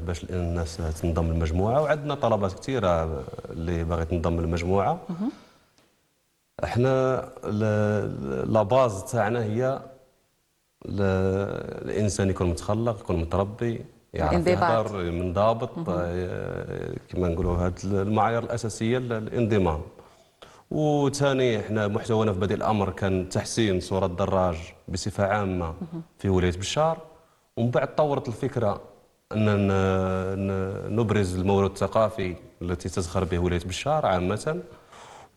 باش الناس تنضم للمجموعه، وعندنا طلبات كثيره اللي باغي تنضم للمجموعه. احنا لا باز تاعنا هي الانسان يكون متخلق، يكون متربي، يعرف يهضر، منضبط، كما نقولوا هذه المعايير الاساسيه الانضمام. وثاني احنا محتوانا في بدء الامر كان تحسين صوره الدراج بصفه عامه في ولايه بشار، ومن بعد طورت الفكره ان نبرز الموروث الثقافي التي تزخر به ولايه بشار عامه،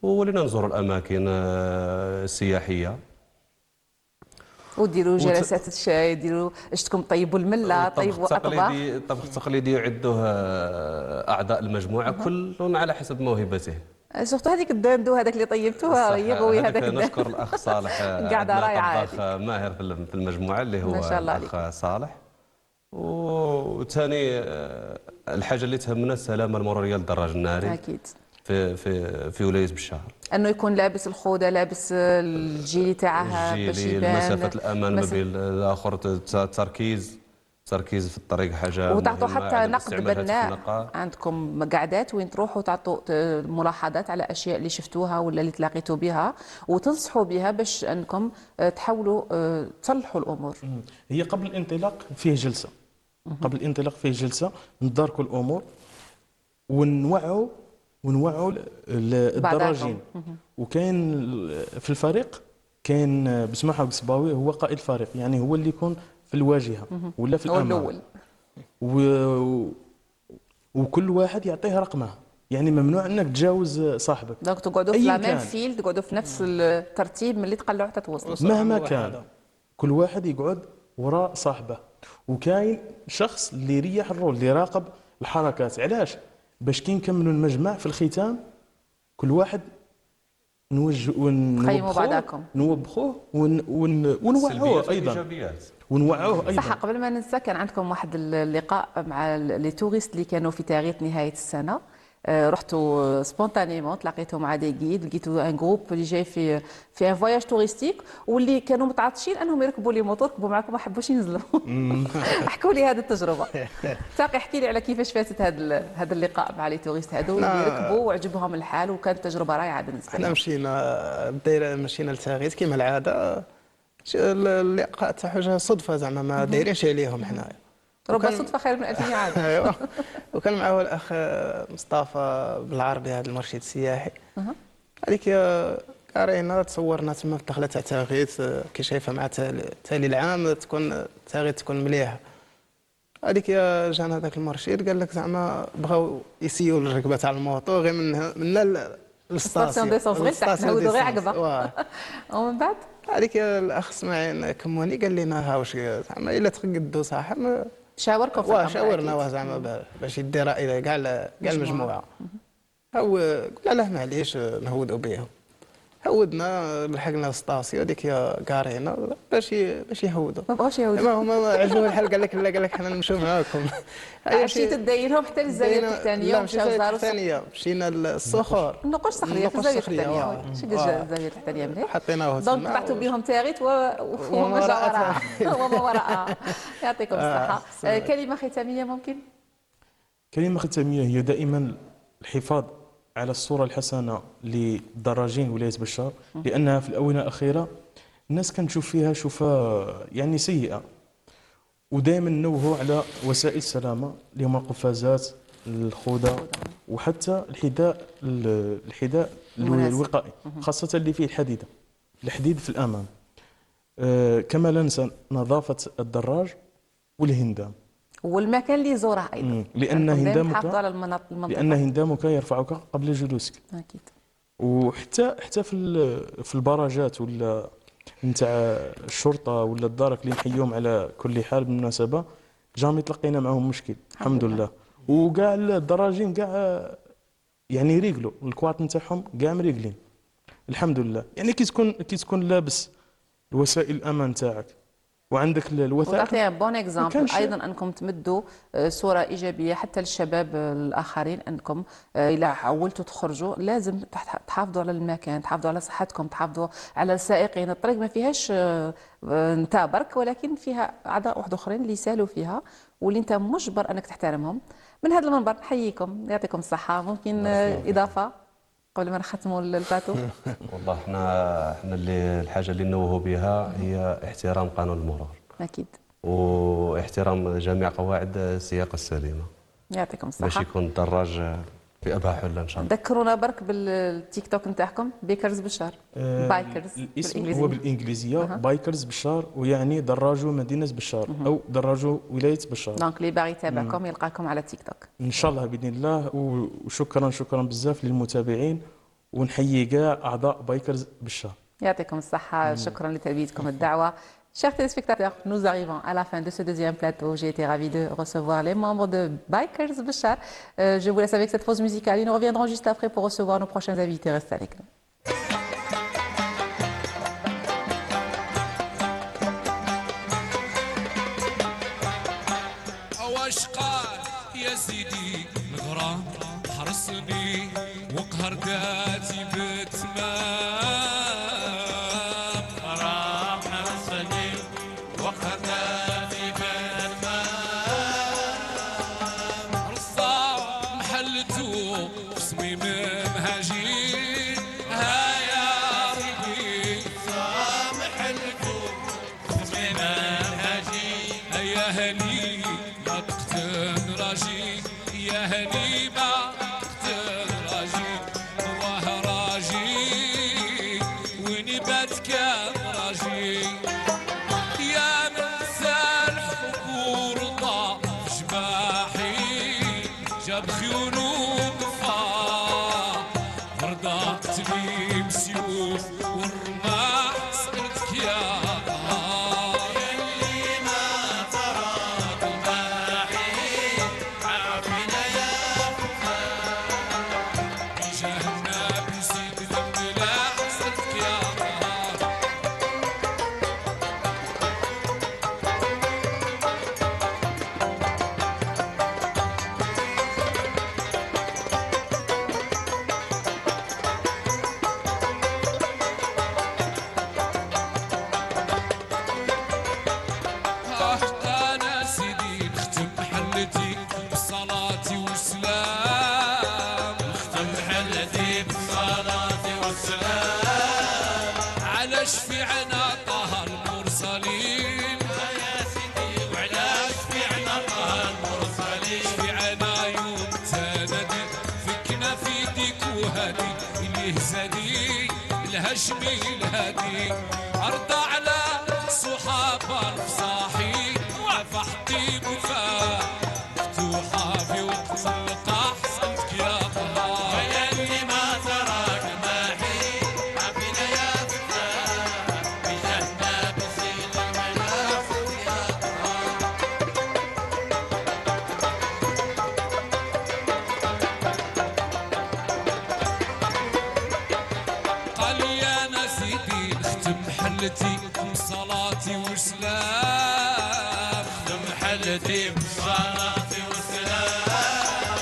ولنا نزور الاماكن السياحيه وديروا جلسات الشاي، ديروا اشتكم طيبوا المله، طيبوا اطباق. الطبخ التقليدي يعده اعضاء المجموعه كل على حسب موهبته. سورتو هذيك الداندو هذاك اللي طيبتوها يغوي هذاك. نشكر الاخ صالح قاعده رايعه، طباخ ماهر في المجموعه اللي هو ما شاء الله الاخ صالح. وثاني الحاجه اللي تهمنا السلامه المروريه للدراج الناري اكيد في ولايه بشار، انه يكون لابس الخوذه، لابس الجيلي تاعها باش يبان مسافه الامان ما بين الاخر، تركيز في الطريق حاجه وتعطوا مهمة. حتى نقد بناء. عندكم قعدات وين تروحوا تعطوا ملاحظات على اشياء اللي شفتوها ولا اللي تلاقيتوا بها وتنصحوا بها باش انكم تحاولوا تصلحوا الامور. هي قبل الانطلاق فيه جلسه، قبل الانطلاق فيه جلسه نداركوا الامور ونوعوا الدراجين. وكاين في الفريق كاين بسماحه قصباوي هو قائد الفريق، يعني هو اللي يكون في الواجهه ولا في الامام، وكل واحد يعطيه رقمه، يعني ممنوع انك تجاوز صاحبك. دونك تقعدوا في لا ميم فيل، تقعدوا في نفس الترتيب ملي تقلعوا حتى توصلوا مهما كان، كل واحد يقعد وراء صاحبه. وكاين شخص اللي يريح الرول، اللي يراقب الحركات. علاش؟ باش كي نكملوا المجمع في الختام كل واحد نوبخوه ونوعوه ايضا ونوعوه ايضا. صح. قبل ما ننسى، كان عندكم واحد اللقاء مع لي توريست اللي كانوا في تاريخ نهايه السنه، رحتوا سبونتانيمون تلاقيتوا مع دي جيد لقيتوا ان جروب اللي جاي في ان فواياج توريستيك واللي كانوا متعطشين انهم يركبوا لي موطور ركبوا معكم ما حبوش ينزلوا. احكوا لي هذه التجربه. تاقي احكي لي على كيفاش فاتت هذا اللقاء مع لي توريست هذو اللي ركبوا وعجبهم الحال وكانت تجربه رائعه بالنسبه لهم. احنا مشينا لتاغيت كما العاده. اللقاء تاع حاجه صدفه زعما ما دايرينش عليهم حنايا. رب صدفه خير من الف عام. ايوا وكان معه الاخ مصطفى بالعربي هذا المرشد السياحي. هذيك قرينا تصورنا تما في الدخله تاع تاغيت كي شايفه مع تالي العام تكون تاغيت تكون مليحه. هذيك جانا هذاك المرشد قال لك زعما بغاو يسيو الركبه تاع الموطو غير من الستاسيون ديسونس غير تحت نعاودوا غير عقبه. ومن بعد هذيك الاخ اسماعيل كموني قال لنا ها واش زعما الا تقدوا صح شاوركم في الامر. شاورنا زعما باش يدي راي كاع المجموعه. هو قلنا له معليش نهودوا بهم. هودنا لحقنا السطاسيون هذيك قارينا باش يهودوا. ما بغاوش يهودوا. هما عجبهم الحال قال لك لا قال لك حنا نمشيو معاكم. مشيتوا تدينهم حتى للزاويه التحتانيه ومشاو للزاويه الثانيه مشينا للصخور. النقوش الصخريه في الزاويه الثانيه. شي الزاويه الثانيه مليح. حطيناه دونك طلعتوا بهم تاغيت وما وراءها. وما وراءها. يعطيكم الصحه. كلمه ختاميه ممكن؟ كلمه ختاميه هي دائما الحفاظ على الصورة الحسنة لدراجين ولاية بشار، لأنها في الآونة الأخيرة الناس كانت تشوف فيها شوفة يعني سيئة، ودائما نوهوا على وسائل السلامة اللي هما القفازات، الخوذة وحتى الحذاء الوقائي، خاصة اللي فيه الحديد في الأمام. كما لا ننسى نظافة الدراج والهندام والمكان اللي يزوره ايضا، لان هندامك يرفعك قبل جلوسك اكيد. وحتى في البراجات ولا نتاع الشرطه ولا الدرك اللي نحيوهم على كل حال بالمناسبه جامي تلقينا معهم مشكل الحمد لله. وكاع الدراجين كاع يعني ريقلوا الكواط نتاعهم كاع مريقلين الحمد لله. يعني كي تكون لابس الوسائل الامان تاعك وعندك الوثائق. وتعطي بون اكزامبل ايضا انكم تمدوا صوره ايجابيه حتى للشباب الاخرين، انكم الى حاولتوا تخرجوا لازم تحافظوا على المكان، تحافظوا على صحتكم، تحافظوا على السائقين. الطريق ما فيهاش نتا برك، ولكن فيها اعضاء واحد اخرين اللي يسالوا فيها واللي انت مجبر انك تحترمهم. من هذا المنبر نحييكم، يعطيكم الصحه. ممكن اضافه قبل ما نختموا الباتو؟ والله احنا اللي الحاجه اللي نوهوا بها هي احترام قانون المرور اكيد، واحترام جميع قواعد السياقه السليمه. يعطيكم الصحه. باش يكون الدراج في ابها حله ان شاء الله. ذكرونا برك بالتيك توك نتاعكم بيكرز بشار. بايكرز الاسم هو بالانجليزيه بايكرز بشار، ويعني دراجو مدينه بشار او دراجو ولايه بشار. دونك اللي باغي يتابعكم يلقاكم على تيك توك ان شاء الله باذن الله. وشكرا بزاف للمتابعين، ونحيي كاع اعضاء بايكرز بشار. يعطيكم الصحه. شكرا لتلبيتكم الدعوه. Chers téléspectateurs, nous arrivons à la fin de ce deuxième plateau. J'ai été ravie de recevoir les membres de Bikers Bchar. Je vous laisse avec cette pause musicale et nous reviendrons juste après pour recevoir nos prochains invités. Restez avec nous. شفيعنا طه المرسلين يا سيدي وعلى شفيعنا طه المرسلين شفيعنا يوم تنادي فكنا في ديك وهادي اللي هزادي الهشمي الهادي أرض على صحابة الفصاحي وفحطي بفا مفتوحة في وقت القاح صمتك يا الله يا اللي ما تراك ماحي عبنا يا فتاة بجهنا بسيل المنافق يا قال يا سيدي نختم حلتي بصلاتي وسلام نختم حلتي بصلاتي وسلام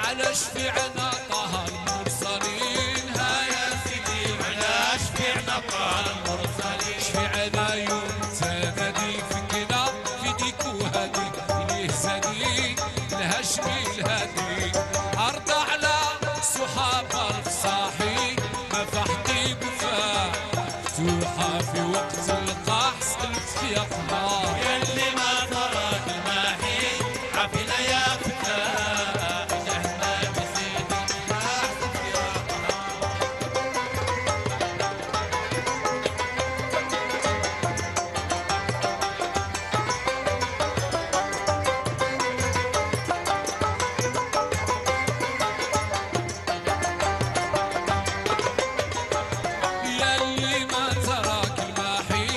على شفيعنا طه المرسلين ها يا سيدي على شفيعنا طه المرسلين شفيعنا يوم تنادي فينا في ديك وهادي اللي هزادي الهشمي الهادي أرض على صحابة الفصاحي مفحتي بفا مفتوحة في وقت القاح سألتك يا الله يا اللي ما تراك الماحي عافينا يا فتاة بجهنا بسيدي أحسنك يا ياللي ما تراك الماحي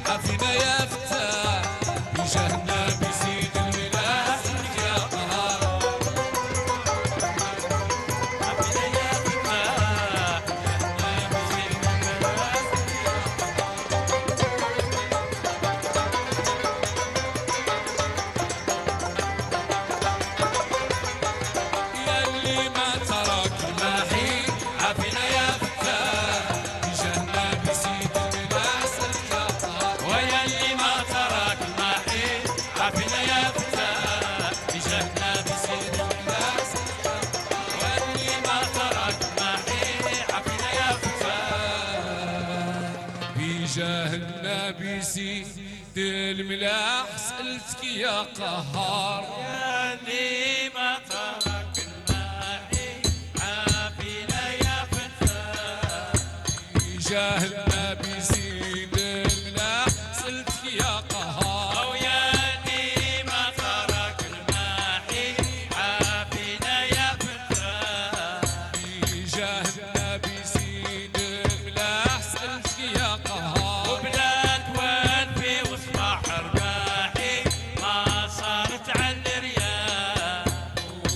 عافينا يا فتاة بجهنا بسيد الملاح يا قهار عافينا يا فتاة بجهنا بسيد الملاح ياللي ما تراك الماحي عافينا يا فتاة بجهنا بسيد الملاح سلك يا قهار ويا اللي ما تراك الماحي عافينا يا فتاة بجهنا بسيد الملاح سلك يا قهار واللي ما تراك الماحي عافينا يا فتاة بجهنا بسيد الملاح سألتك يا قهار يا اللي ما تراك الماحي عافينا يا فتاة جاهلنا بزين الملاح سألتك يا قهار أو يا اللي ما تراك الماحي عافينا يا فتاة جاهلنا بزين الملاح سألتك يا قهار وبلاد وانفي وصباح رباحي ما صارت على الرياح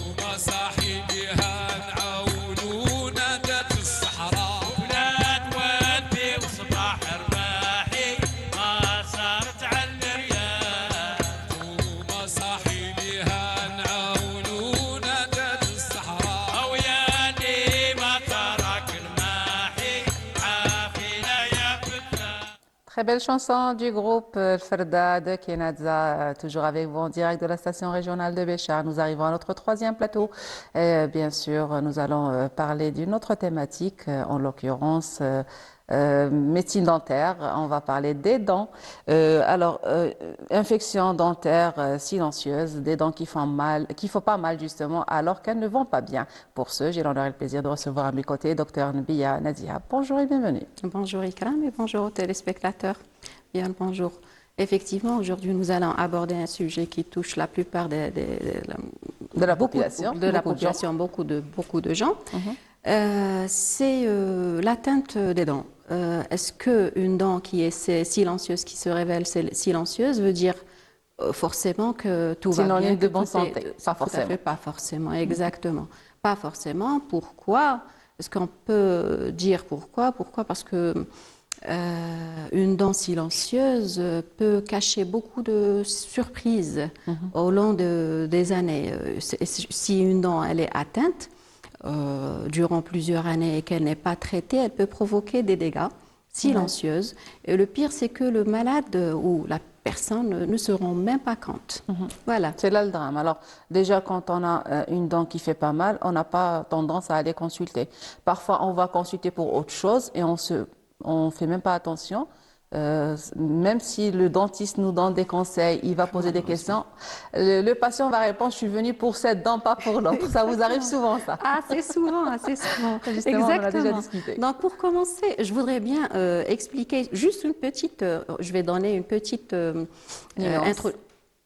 وما صاحبها نعاونونا ذات الصحراء بلاد وانفي وصباح رباحي ما صارت على الرياح وما صاحبها نعاونونا ذات الصحراء أو يا اللي ما تراك الماحي عافينا يا فتاة. Très belle chanson du groupe Ferda de Kenadza, toujours avec vous en direct de la station régionale de Béchar. Nous arrivons à notre troisième plateau. Et bien sûr, nous allons parler d'une autre thématique, en l'occurrence médecine dentaire. On va parler des dents. Infection dentaire silencieuse, des dents qui font mal, qui font pas mal justement, alors qu'elles ne vont pas bien. Pour ce, j'ai l'honneur et le plaisir de recevoir à mes côtés Dr Nbiya Nadia. Bonjour et bienvenue. Bonjour Ikram et bonjour aux téléspectateurs. Bien le bonjour. Effectivement, aujourd'hui, nous allons aborder un sujet qui touche la plupart de la population, beaucoup de gens. C'est l'atteinte des dents. Est-ce qu'une dent qui est silencieuse, qui se révèle silencieuse, veut dire forcément que tout va bien? Synonyme de bonne santé, pas forcément. Tout à fait, pas forcément, exactement. Pas forcément. Pourquoi? Est-ce qu'on peut dire pourquoi? Pourquoi? Parce que une dent silencieuse peut cacher beaucoup de surprises au long des années. Si une dent elle est atteinte durant plusieurs années et qu'elle n'est pas traitée, elle peut provoquer des dégâts silencieux. Et le pire, c'est que le malade ou la personne ne se rend même pas compte. Voilà. C'est là le drame. Alors, déjà, quand on a une dent qui fait pas mal, on n'a pas tendance à aller consulter. Parfois, on va consulter pour autre chose et on se on fait même pas attention. Même si le dentiste nous donne des conseils, il va poser des questions, le patient va répondre, je suis venu pour cette dent, pas pour l'autre. Ça vous arrive souvent, ça? Assez souvent, assez souvent. Justement, on en a déjà Exactement. discuté. Donc, pour commencer, je voudrais bien expliquer juste une petite, je vais donner une petite Nuance.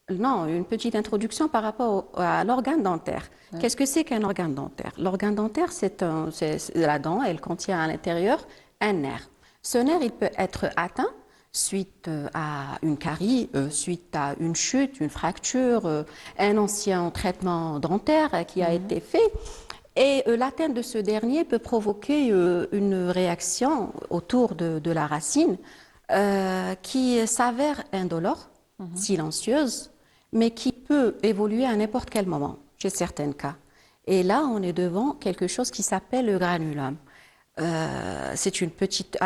non, une petite introduction par rapport à l'organe dentaire. Qu'est-ce que c'est qu'un organe dentaire? L'organe dentaire, c'est la dent, elle contient à l'intérieur un nerf. Ce nerf, il peut être atteint suite à une carie, suite à une chute, une fracture, un ancien traitement dentaire qui a été fait. Et l'atteinte de ce dernier peut provoquer une réaction autour de la racine qui s'avère indolore, silencieuse, mais qui peut évoluer à n'importe quel moment, chez certains cas. Et là, on est devant quelque chose qui s'appelle le granulome. C'est une petite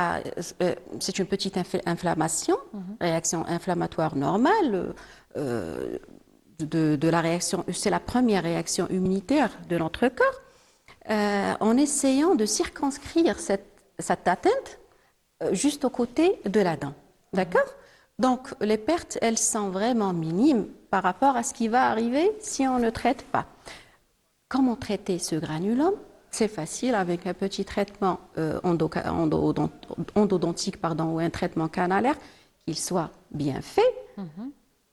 inflammation, réaction inflammatoire normale de la réaction. C'est la première réaction immunitaire de notre corps. En essayant de circonscrire cette atteinte juste aux côtés de la dent. D'accord? Donc, les pertes, elles sont vraiment minimes par rapport à ce qui va arriver si on ne traite pas. Comment traiter ce granulome? C'est facile avec un petit traitement endodontique ou un traitement canalaire, qu'il soit bien fait.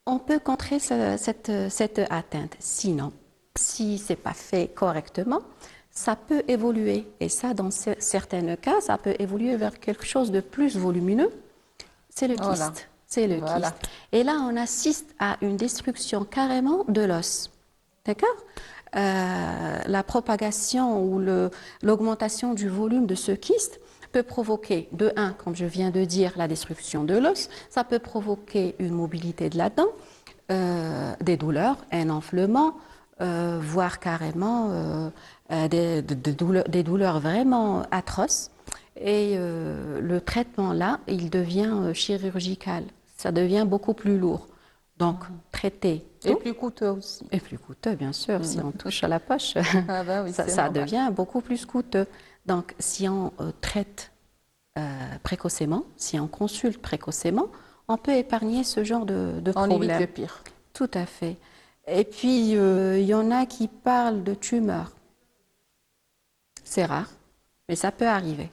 On peut contrer cette atteinte. Sinon, si ce n'est pas fait correctement, ça peut évoluer. Et ça, dans certains cas, ça peut évoluer vers quelque chose de plus volumineux. C'est le kyste. Voilà. C'est le Voilà. kyste. Et là, on assiste à une destruction carrément de l'os. D'accord? La propagation ou l'augmentation du volume de ce kyste peut provoquer, de un, comme je viens de dire, la destruction de l'os. Ça peut provoquer une mobilité de la dent, des douleurs, un enflement, voire carrément des douleurs vraiment atroces. Et le traitement là, il devient chirurgical. Ça devient beaucoup plus lourd. Donc, traiter Et plus coûteux aussi. et plus coûteux, bien sûr, si on touche à la poche, Ah ben oui, ça c'est normal. devient beaucoup plus coûteux. Donc, si on traite précocement, si on consulte précocement, on peut épargner ce genre de On évite problème. le pire. Tout à fait. Et puis, il y en a qui parlent de tumeurs. C'est rare, mais ça peut arriver.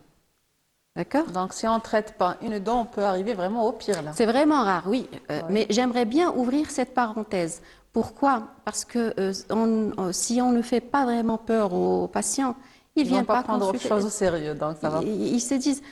D'accord? Donc, si on ne traite pas une dent, on peut arriver vraiment au pire, là. C'est vraiment rare, oui. Mais j'aimerais bien ouvrir cette parenthèse. Pourquoi? Parce que si on ne fait pas vraiment peur aux patients, ils Ils viennent vont pas pas prendre autre consulter. chose au sérieux, donc ça va. Ils se disent,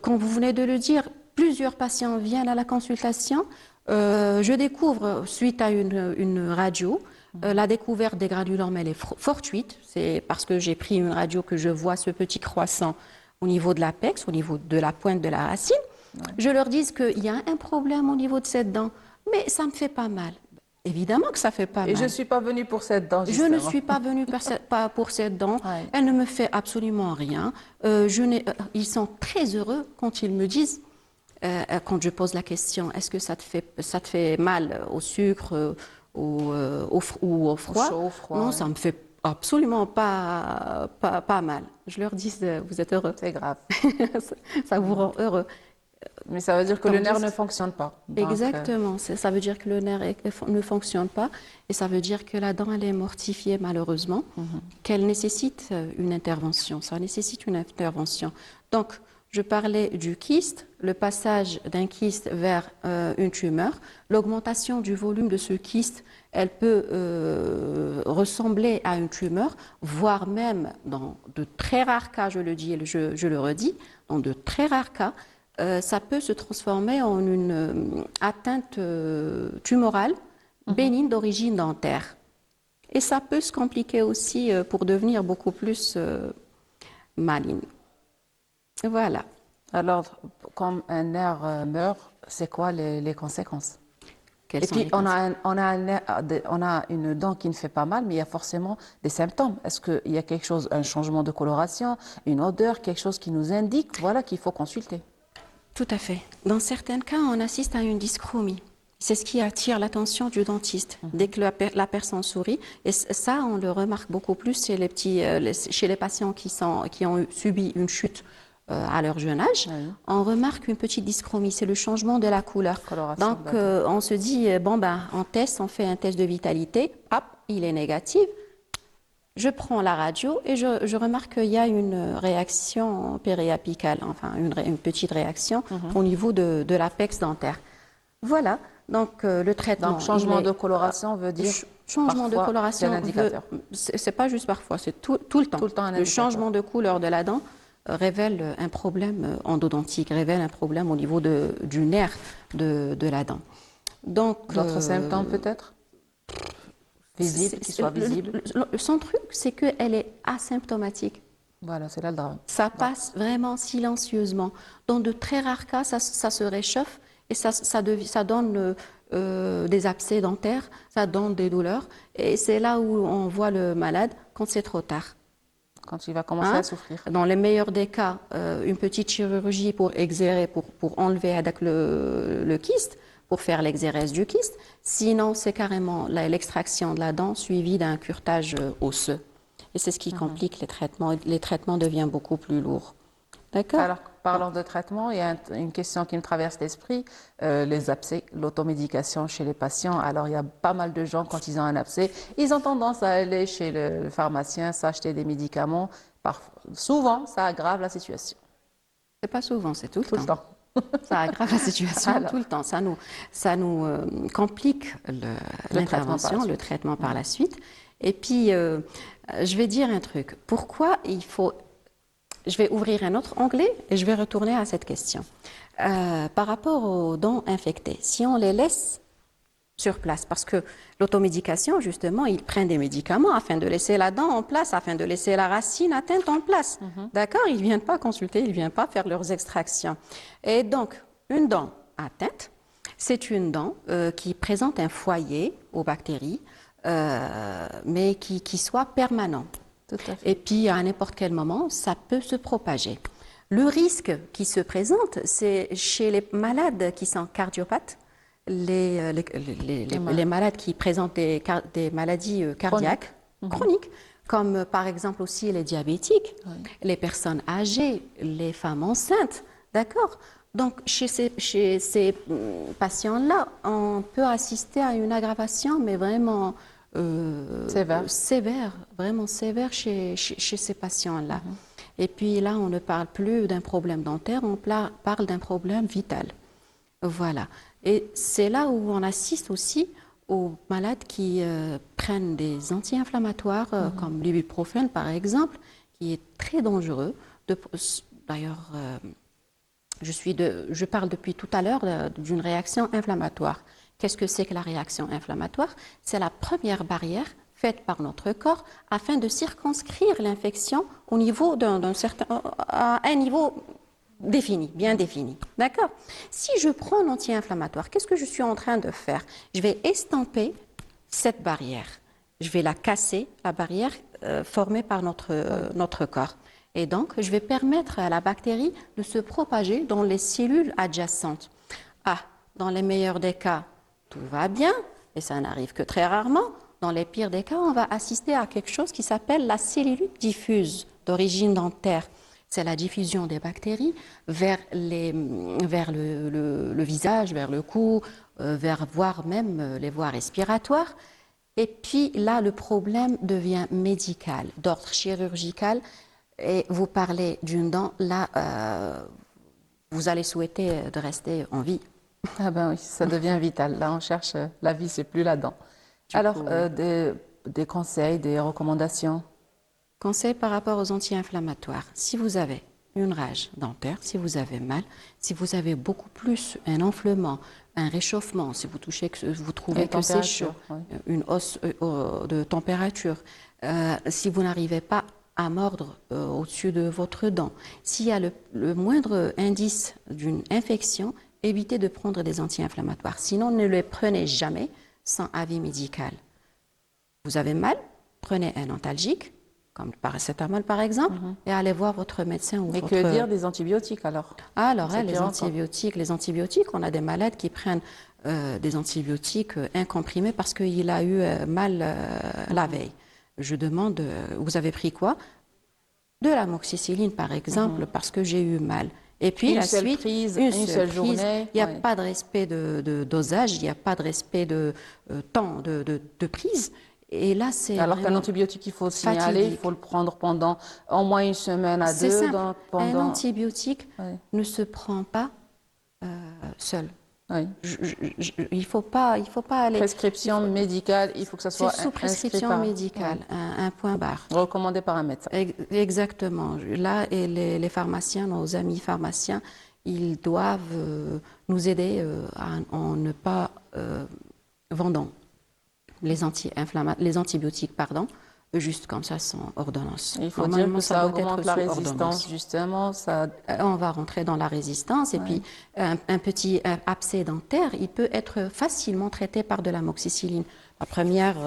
comme vous venez de le dire, plusieurs patients viennent à la consultation. Je découvre, suite à une radio, la découverte des granulomes, elle est fortuite. C'est parce que j'ai pris une radio que je vois ce petit croissant au niveau de l'apex, au niveau de la pointe de la racine. Je leur dis qu'il y a un problème au niveau de cette dent, mais ça me fait pas mal. Évidemment que ça fait pas Et mal. je ne suis pas venue pour cette dent, Je justement. ne suis pas venue pas pour cette dent. Ouais. Elle ne me fait absolument rien. Ils sont très heureux quand ils me disent, quand je pose la question, est-ce que ça te fait mal au sucre ou au froid? chaud, au froid, Non, ouais. ça me fait absolument pas mal. Je leur dis, vous êtes heureux. C'est grave. Ça vous rend heureux. Mais ça veut dire que le Tandis- nerf ne fonctionne pas. Donc, Exactement. Ça veut dire que le nerf ne fonctionne pas et ça veut dire que la dent elle est mortifiée malheureusement, qu'elle nécessite une intervention. Ça nécessite une intervention. Donc, je parlais du kyste, le passage d'un kyste vers une tumeur. L'augmentation du volume de ce kyste, elle peut ressembler à une tumeur, voire même dans de très rares cas, je le dis et je le redis, dans de très rares cas, ça peut se transformer en une atteinte tumorale bénigne d'origine dentaire. Et ça peut se compliquer aussi pour devenir beaucoup plus maligne. Voilà. Alors, comme un nerf meurt, c'est quoi les conséquences? Quelles Et sont puis, les on a une dent qui ne fait pas mal, mais il y a forcément des symptômes. Est-ce qu'il y a quelque chose, un changement de coloration, une odeur, quelque chose qui nous indique, voilà, qu'il faut consulter? Tout à fait. Dans certains cas, on assiste à une dyschromie. C'est ce qui attire l'attention du dentiste. Dès que la personne sourit, et ça, on le remarque beaucoup plus chez les patients qui ont subi une chute à leur jeune âge, on remarque une petite dyschromie, c'est le changement de la couleur. Coloration, Donc, on se dit, bon, ben, on fait un test de vitalité, hop, il est négatif. Je prends la radio et je remarque qu'il y a une réaction périapicale, enfin une petite réaction au niveau de l'apex dentaire. Voilà, donc le traitement. Donc, changement de coloration veut dire. Changement de coloration, c'est un indicateur. C'est pas juste parfois, c'est tout le temps. Tout le temps un Le indicateur. changement de couleur de la dent révèle un problème endodontique, révèle un problème au niveau du nerf de la dent. Donc, D'autres symptômes peut-être visibles, qui soient visibles. Son truc, c'est qu'elle est asymptomatique. Voilà, c'est là le drame. Ça passe vraiment silencieusement. Dans de très rares cas, ça se réchauffe et ça donne des abcès dentaires, ça donne des douleurs. Et c'est là où on voit le malade quand c'est trop tard. Quand il va commencer à souffrir. Dans les meilleurs des cas, une petite chirurgie pour exérer, pour enlever avec le kyste, pour faire l'exérèse du kyste. Sinon, c'est carrément l'extraction de la dent suivie d'un curetage osseux. Et c'est ce qui complique les traitements. Les traitements deviennent beaucoup plus lourds. D'accord? Alors, parlant de traitement, il y a une question qui me traverse l'esprit, les abcès, l'automédication chez les patients. Alors, il y a pas mal de gens, quand ils ont un abcès, ils ont tendance à aller chez le pharmacien, s'acheter des médicaments. Souvent, ça aggrave la situation. C'est pas souvent, c'est tout le Tout le temps. Ça aggrave la situation Alors. tout le temps. Ça nous complique l'intervention, le traitement par la suite. Et puis, je vais dire un truc. Pourquoi il faut... Je vais ouvrir un autre onglet et je vais retourner à cette question. Par rapport aux dents infectées, si on les laisse sur place, parce que l'automédication, justement, ils prennent des médicaments afin de laisser la dent en place, afin de laisser la racine atteinte en place. D'accord? Ils ne viennent pas consulter, ils ne viennent pas faire leurs extractions. Et donc, une dent atteinte, c'est une dent qui présente un foyer aux bactéries, mais qui soit permanent. Tout à fait. Et puis, à n'importe quel moment, ça peut se propager. Le risque qui se présente, c'est chez les malades qui sont cardiopathes, les malades qui présentent des maladies cardiaques chroniques, comme par exemple aussi les diabétiques, les personnes âgées, les femmes enceintes, d'accord? Donc, chez ces patients-là, on peut assister à une aggravation, mais vraiment sévère, vraiment sévère chez ces patients-là. Et puis là, on ne parle plus d'un problème dentaire, on parle d'un problème vital. Voilà. Et c'est là où on assiste aussi aux malades qui prennent des anti-inflammatoires, comme l'ibuprofène par exemple, qui est très dangereux. D'ailleurs, je parle depuis tout à l'heure d'une réaction inflammatoire. Qu'est-ce que c'est que la réaction inflammatoire? C'est la première barrière faite par notre corps afin de circonscrire l'infection au niveau à un niveau défini, bien défini. D'accord? Si je prends un anti-inflammatoire, qu'est-ce que je suis en train de faire? Je vais estomper cette barrière. Je vais la casser, la barrière formée par notre corps. Et donc, je vais permettre à la bactérie de se propager dans les cellules adjacentes. Dans les meilleurs des cas, tout va bien, et ça n'arrive que très rarement. Dans les pires des cas, on va assister à quelque chose qui s'appelle la cellulite diffuse d'origine dentaire. C'est la diffusion des bactéries vers le visage, vers le cou, voire même les voies respiratoires. Et puis là, le problème devient médical, d'ordre chirurgical. Et vous parlez d'une dent, là, vous allez souhaiter de rester en vie. Ah ben oui, ça devient vital. Là, on cherche la vie, c'est plus la dent. Alors, des conseils, des recommandations? Conseils par rapport aux anti-inflammatoires. Si vous avez une rage dentaire, si vous avez mal, si vous avez beaucoup plus un enflement, un réchauffement, si vous trouvez que c'est chaud, une hausse de température, si vous n'arrivez pas à mordre au-dessus de votre dent, s'il y a le moindre indice d'une infection, évitez de prendre des anti-inflammatoires. Sinon, ne les prenez jamais sans avis médical. Vous avez mal, prenez un antalgique, comme le paracétamol par exemple, et allez voir votre médecin ou votre... Mais que dire des antibiotiques alors? Les antibiotiques, on a des malades qui prennent des antibiotiques incomprimés parce qu'il a eu mal la veille. Je demande, vous avez pris quoi? de l'amoxicilline, par exemple, parce que j'ai eu mal. Et puis Une la seule suite, prise, une une seule seule prise. journée, Il n'y a ouais. pas de respect de dosage, il n'y a pas de respect de temps de prise. Et là, c'est Alors qu'un vraiment antibiotique, il faut le signaler, il fatidique. faut le prendre pendant au moins une semaine à C'est deux. simple. Un Pendant... antibiotique Ouais. ne se prend pas seul. Oui. Il ne faut pas aller. Prescription médicale, il faut que ça C'est soit sous inscrit prescription par... médicale, un point barre. Recommandé par un médecin. Exactement. Là, et les pharmaciens, nos amis pharmaciens, ils doivent nous aider à ne pas vendre les antibiotiques, juste comme ça, sans ordonnance. Il faut dire Normalement, que ça doit augmente être la sous résistance, ordonnance. justement. Ça... On va rentrer dans la résistance et puis un petit abcès dentaire, il peut être facilement traité par de l'amoxicilline, la première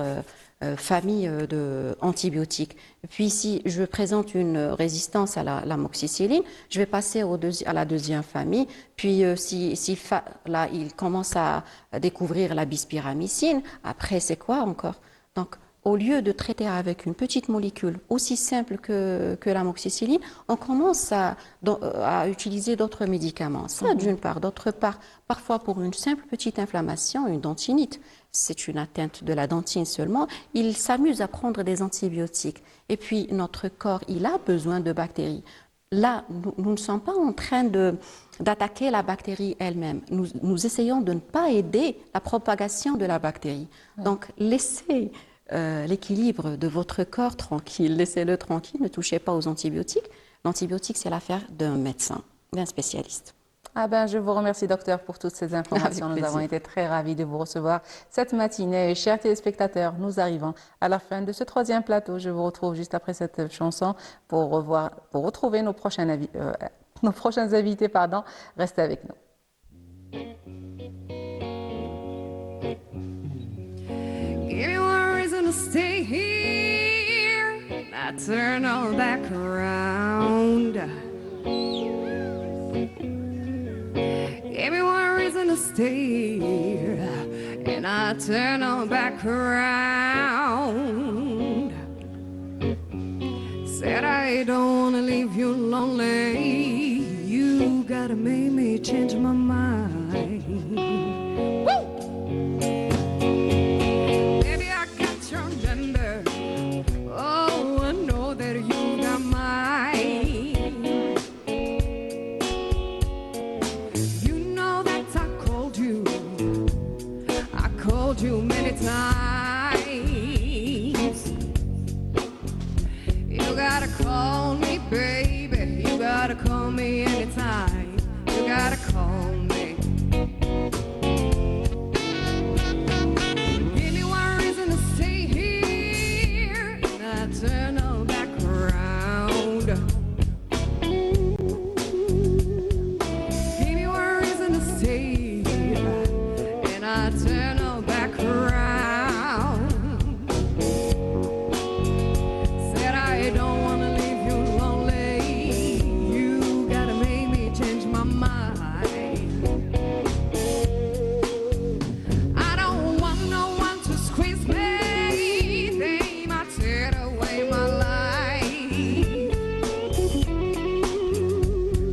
famille d'antibiotiques. Puis si je présente une résistance à l'amoxicilline, je vais passer à la deuxième famille. Puis là, il commence à découvrir la bispiramycine. Après, c'est quoi encore? Donc, au lieu de traiter avec une petite molécule aussi simple que l'amoxicilline, on commence à utiliser d'autres médicaments. Ça, d'une part. D'autre part, parfois pour une simple petite inflammation, une dentinite, c'est une atteinte de la dentine seulement, il s'amuse à prendre des antibiotiques. Et puis, notre corps, il a besoin de bactéries. Là, nous ne sommes pas en train d'attaquer la bactérie elle-même. Nous essayons de ne pas aider la propagation de la bactérie. Donc, laissez l'équilibre de votre corps tranquille. Laissez-le tranquille, ne touchez pas aux antibiotiques. L'antibiotique, c'est l'affaire d'un médecin, d'un spécialiste. Ah ben, je vous remercie, docteur, pour toutes ces informations. Nous avons été très ravis de vous recevoir cette matinée. Chers téléspectateurs, nous arrivons à la fin de ce troisième plateau. Je vous retrouve juste après cette chanson pour retrouver nos prochains invités. Restez avec nous. Give me one reason to stay here, not turn all back around. Give me one reason to stay here, and I turn all back around. Said I don't wanna leave you lonely. You gotta make me change my mind. Woo! Baby, I got your number. Oh, I know that you got mine. You know that I called you many times. You gotta call me, baby. You gotta call me anytime. You gotta call me. Give me one reason to stay here, and I turn all back around. Give me one reason to stay here, and I turn all back around. Said I don't wanna leave you lonely. You gotta make me change my mind. I don't want no one to squeeze me. They might tear away my life.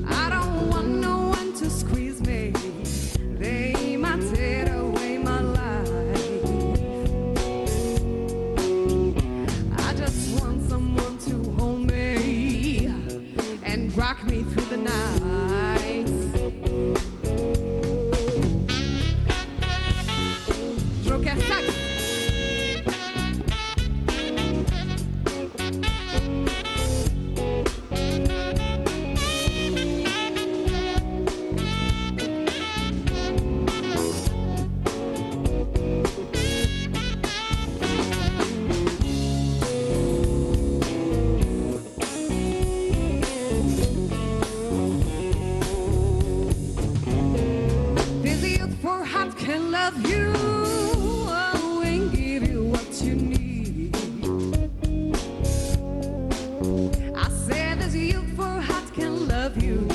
I don't want no one to squeeze me. They might tear away my life. I just want someone to hold me and rock me through the night. Joker sax. This youthful heart can love you, oh, and give you what you need. I said this youthful heart can love you,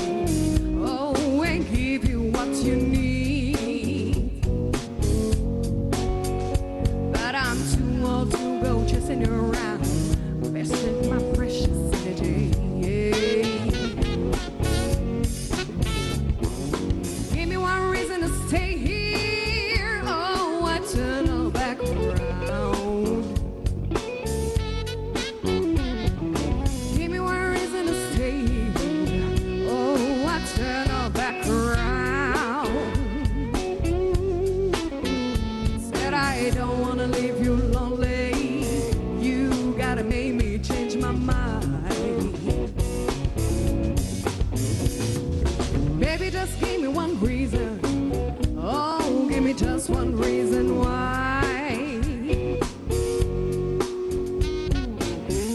oh, and give you what you need. But I'm too old to go chasing you around, wasting my precious energy. stay here. Oh, I turn back around. Give me one reason to stay here. Oh, I turn back around. Said I don't wanna leave you lonely. You gotta make me change my mind. Baby, just give me one reason. Oh, give me just one reason why.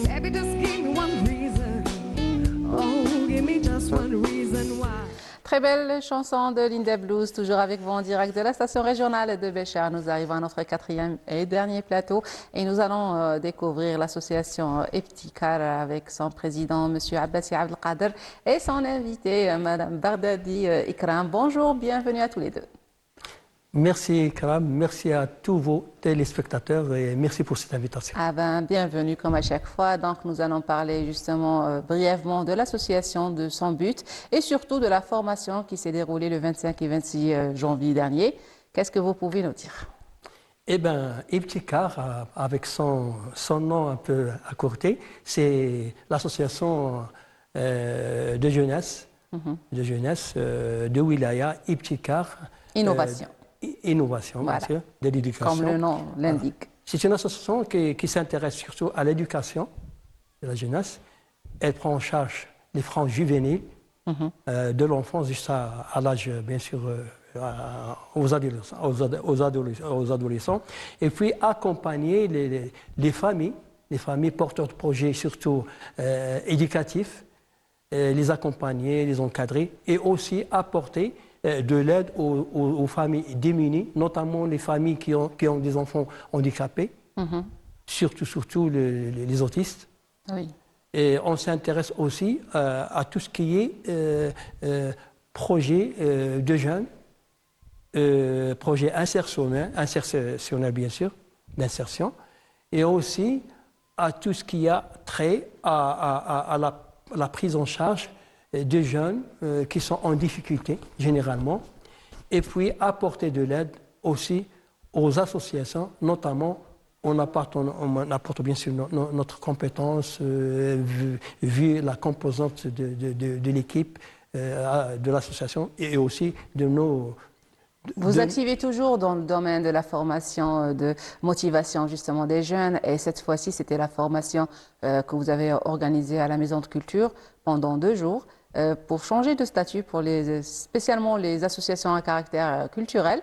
Baby, just give me one reason. Oh, give me just one reason why. Très belle chanson de Linda Blues, toujours avec vous en direct de la station régionale de Béchar. Nous arrivons à notre quatrième et dernier plateau et nous allons découvrir l'association Ibtikar avec son président, M. Abbassi Abdelkader, et son invité, Mme Baghdadi Ikram. Bonjour, bienvenue à tous les deux. Merci Karam, merci à tous vos téléspectateurs et merci pour cette invitation. Ah ben, bienvenue comme à chaque fois. Donc nous allons parler justement brièvement de l'association, de son but et surtout de la formation qui s'est déroulée le 25 et 26 janvier dernier. Qu'est-ce que vous pouvez nous dire? Eh bien, Ibtikar, avec son nom un peu accourté, c'est l'association de jeunesse, de Wilaya Ibtikar. Innovation. Innovation, Voilà. bien sûr, de l'éducation. Comme le nom l'indique. C'est une association qui s'intéresse surtout à l'éducation de la jeunesse. Elle prend en charge les franges juvéniles de l'enfance jusqu'à l'âge, bien sûr, aux adolescents. Et puis accompagner les familles porteurs de projets surtout éducatifs, les accompagner, les encadrer et aussi apporter de l'aide aux familles démunies, notamment les familles qui ont des enfants handicapés, surtout les autistes. Oui. Et on s'intéresse aussi à tout ce qui est projet de jeunes, projet insertionnel bien sûr, d'insertion, et aussi à tout ce qui a trait à la prise en charge des jeunes qui sont en difficulté généralement, et puis apporter de l'aide aussi aux associations, notamment on apporte bien sûr notre compétence, vu la composante de l'équipe de l'association et aussi de nos... Vous activez toujours dans le domaine de la formation, de motivation justement des jeunes, et cette fois-ci c'était la formation que vous avez organisée à la Maison de Culture pendant 2 jours. Pour changer de statut, spécialement les associations à caractère culturel,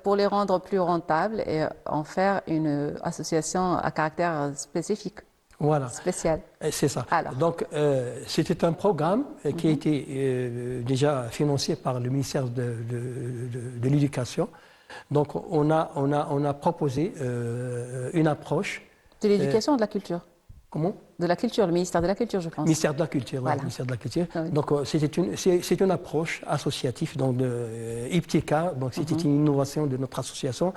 pour les rendre plus rentables et en faire une association à caractère spécifique, spécial. C'est ça. Alors. Donc, c'était un programme qui a été déjà financé par le ministère de l'Éducation. Donc, on a proposé une approche. De l'éducation ou de la culture? Comment? De la culture, le ministère de la Culture, je pense. Ministère de la Culture, voilà. Oui, ministère de la Culture. Ah oui. Donc, c'est une approche associative donc de Ibtikar. Donc, c'était une innovation de notre association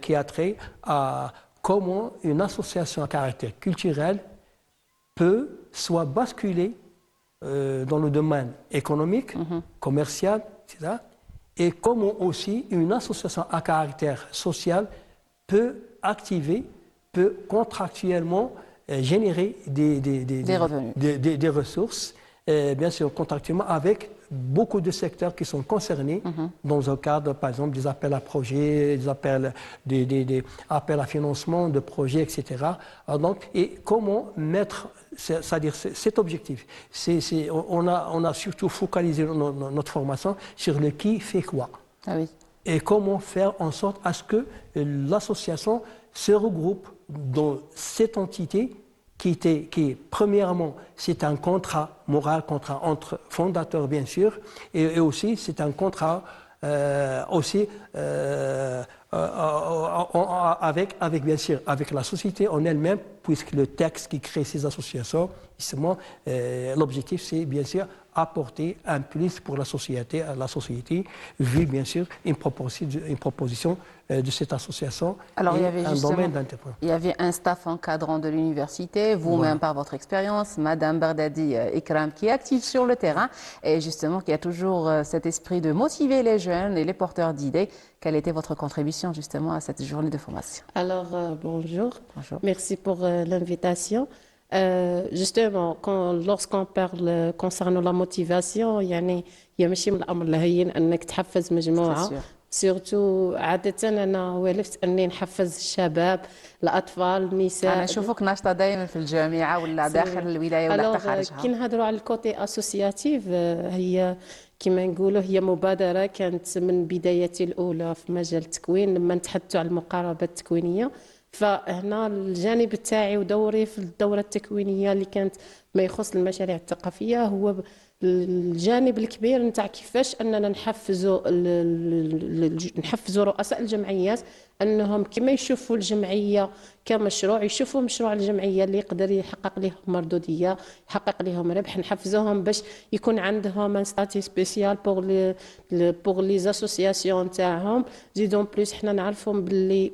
qui a trait à comment une association à caractère culturel peut soit basculer dans le domaine économique, commercial, etc. Et comment aussi une association à caractère social peut contractuellement générer des revenus, des ressources, bien sûr contractuellement avec beaucoup de secteurs qui sont concernés dans un cadre, par exemple, des appels à projets, des appels à financement de projets, etc. Donc, et comment mettre, c'est-à-dire cet objectif. On a surtout focalisé notre formation sur le qui fait quoi. Ah oui. Et comment faire en sorte à ce que l'association se regroupe dans cette entité qui premièrement, c'est un contrat moral, contrat entre fondateurs bien sûr, et aussi c'est un contrat avec bien sûr avec la société en elle-même, puisque le texte qui crée ces associations justement, l'objectif, c'est bien sûr apporter un plus pour la société, vu bien sûr une proposition de cette association. Alors, et il y avait un justement, domaine d'intérêt. il y avait un staff encadrant de l'université, vous-même par votre expérience, Madame Bardadi Ikram, qui est active sur le terrain et justement qui a toujours cet esprit de motiver les jeunes et les porteurs d'idées. Quelle était votre contribution justement à cette journée de formation? Alors, bonjour. Bonjour. Merci pour l'invitation. Justement, lorsqu'on parle concernant la motivation, يعني هي ماشي من الأمر الهين أنك تحفز مجموعة. سيرتو عادة أنا ولفت أني نحفز الشباب، الأطفال، النساء. أنا أشوفك ناشطة دائما في الجامعة ولا داخل الولاية ولا حتى خارجها. كي نهضروا على الكوتي أسوسياتيف، هي كما نقولوا هي مبادرة كانت من بدايتي الأولى في مجال التكوين لما نتحدثوا على المقاربة التكوينية. فهنا الجانب تاعي ودوري في الدورة التكوينية اللي كانت ما يخص المشاريع الثقافية هو الجانب الكبير نتاع كيفاش اننا نحفزوا رؤساء الجمعيات انهم كما يشوفوا الجمعيه كمشروع يشوفوا مشروع الجمعيه اللي يقدر يحقق لهم مردوديه، يحقق لهم ربح، نحفزوهم باش يكون عندهم ان ستاتي سبيسيال بور لي اسوسياسيون تاعهم. زيدون بليس حنا نعرفهم باللي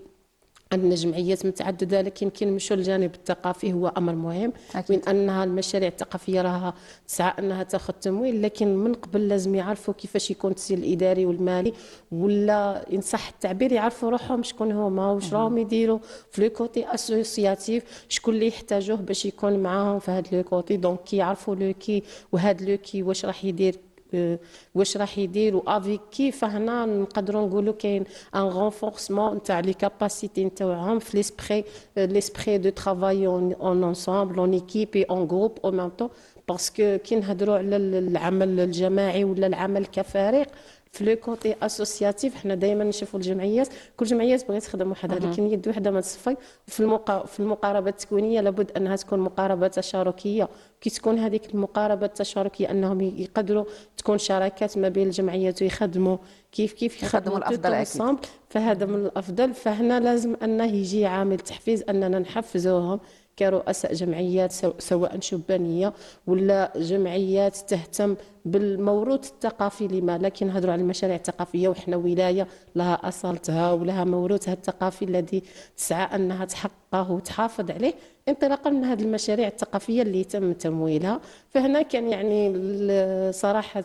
عندنا جمعيات متعدده لكن كي نمشوا للجانب الثقافي هو امر مهم. من انها المشاريع الثقافيه راها تسعى انها تاخذ تمويل، لكن من قبل لازم يعرفوا كيفاش يكون التسيير الاداري والمالي، ولا ان صح التعبير يعرفوا روحهم شكون هما واش راهم يديروا في لو كوتي اسوسياتيف، شكون اللي يحتاجوه باش يكون معاهم في هذا لو كوتي. دونك كي يعرفوا لو كي وهذا لو كي واش راح يدير واش راح يدير وافيك كيف، هنا نقدروا نقولوا كاين ان رونفورسمون نتاع لي كاباسيتي نتاعهم في ليسبري دو ترافاي اون انصامبل اون ايكيب اي اون جروب او ميم طون. باسكو كي نهضروا على العمل الجماعي ولا العمل كفريق في لو كوتي اسوسياتيف، حنا دائما نشوفوا الجمعيات كل جمعيات بغات تخدم وحدها لكن يد وحده ما تصفي. في المقاربه التكوينيه لابد انها تكون مقاربه تشاركيه. كي تكون هذيك المقاربه التشاركيه انهم يقدروا تكون شراكات ما بين الجمعيات ويخدموا كيف يخدموا الافضل اكيد. فهذا من الافضل. فهنا لازم انه يجي عامل تحفيز اننا نحفزوهم كرؤساء جمعيات سواء شبانيه ولا جمعيات تهتم بالموروث الثقافي. لما لكن نهضروا على المشاريع الثقافيه وحنا ولايه لها اصالتها ولها موروثها الثقافي الذي تسعى انها تحققه وتحافظ عليه انطلاقا من هذه المشاريع الثقافيه اللي تم تمويلها. فهنا كان يعني صراحه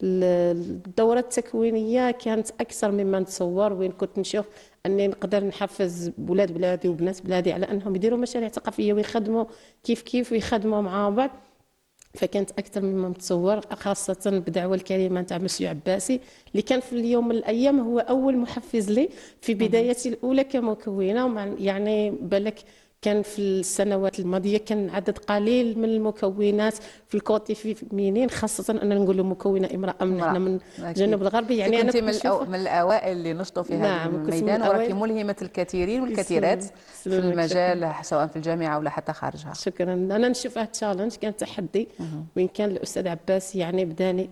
الدوره التكوينيه كانت اكثر مما نتصور، وين كنت نشوف اني نقدر نحفز بلادي وبنات بلادي على انهم يديروا مشاريع ثقافيه ويخدموا كيف ويخدموا مع بعض. فكانت اكثر مما متصور، خاصه بدعوه الكريمه نتاع مسيو عباسي اللي كان في اليوم من الايام هو اول محفز لي في بدايتي الاولى كمكونه. يعني بالك كان في السنوات الماضيه كان عدد قليل من المكونات في الكوتي فيمينين، خاصه ان نقولوا مكونه امراه احنا من الجنوب الغربي. يعني انا كنت من الاوائل اللي نشطوا في هذا الميدان، وراكي ملهمه الكثيرين والكثيرات في المجال سواء في الجامعه ولا حتى خارجها. شكرا. انا نشوفها تشالنج، كان تحدي. وين كان الاستاذ عباس يعني بداني